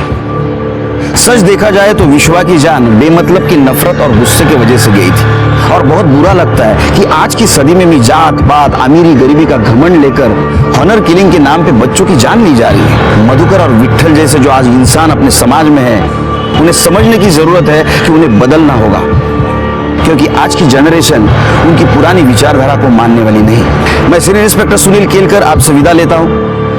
सच देखा जाए तो विश्वा की जान बेमतलब की नफरत और गुस्से की वजह से गई थी। और बहुत बुरा लगता है कि आज की सदी में भी जात पात, अमीरी गरीबी का घमंड लेकर हॉनर किलिंग के नाम पे बच्चों की जान ली जा रही है। मधुकर और विट्ठल जैसे जो आज इंसान अपने समाज में है, उन्हें समझने की जरूरत है कि उन्हें बदलना होगा, क्योंकि आज की जनरेशन उनकी पुरानी विचारधारा को मानने वाली नहीं। मैं सीनियर इंस्पेक्टर सुनील केलकर आपसे विदा लेता हूं।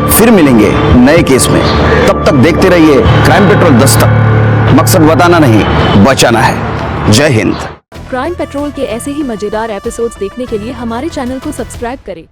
फिर मिलेंगे नए केस में। तब तक देखते रहिए क्राइम पेट्रोल दस्तक। मकसद बताना नहीं, बचाना है। जय हिंद। क्राइम पेट्रोल के ऐसे ही मजेदार एपिसोड्स देखने के लिए हमारे चैनल को सब्सक्राइब करें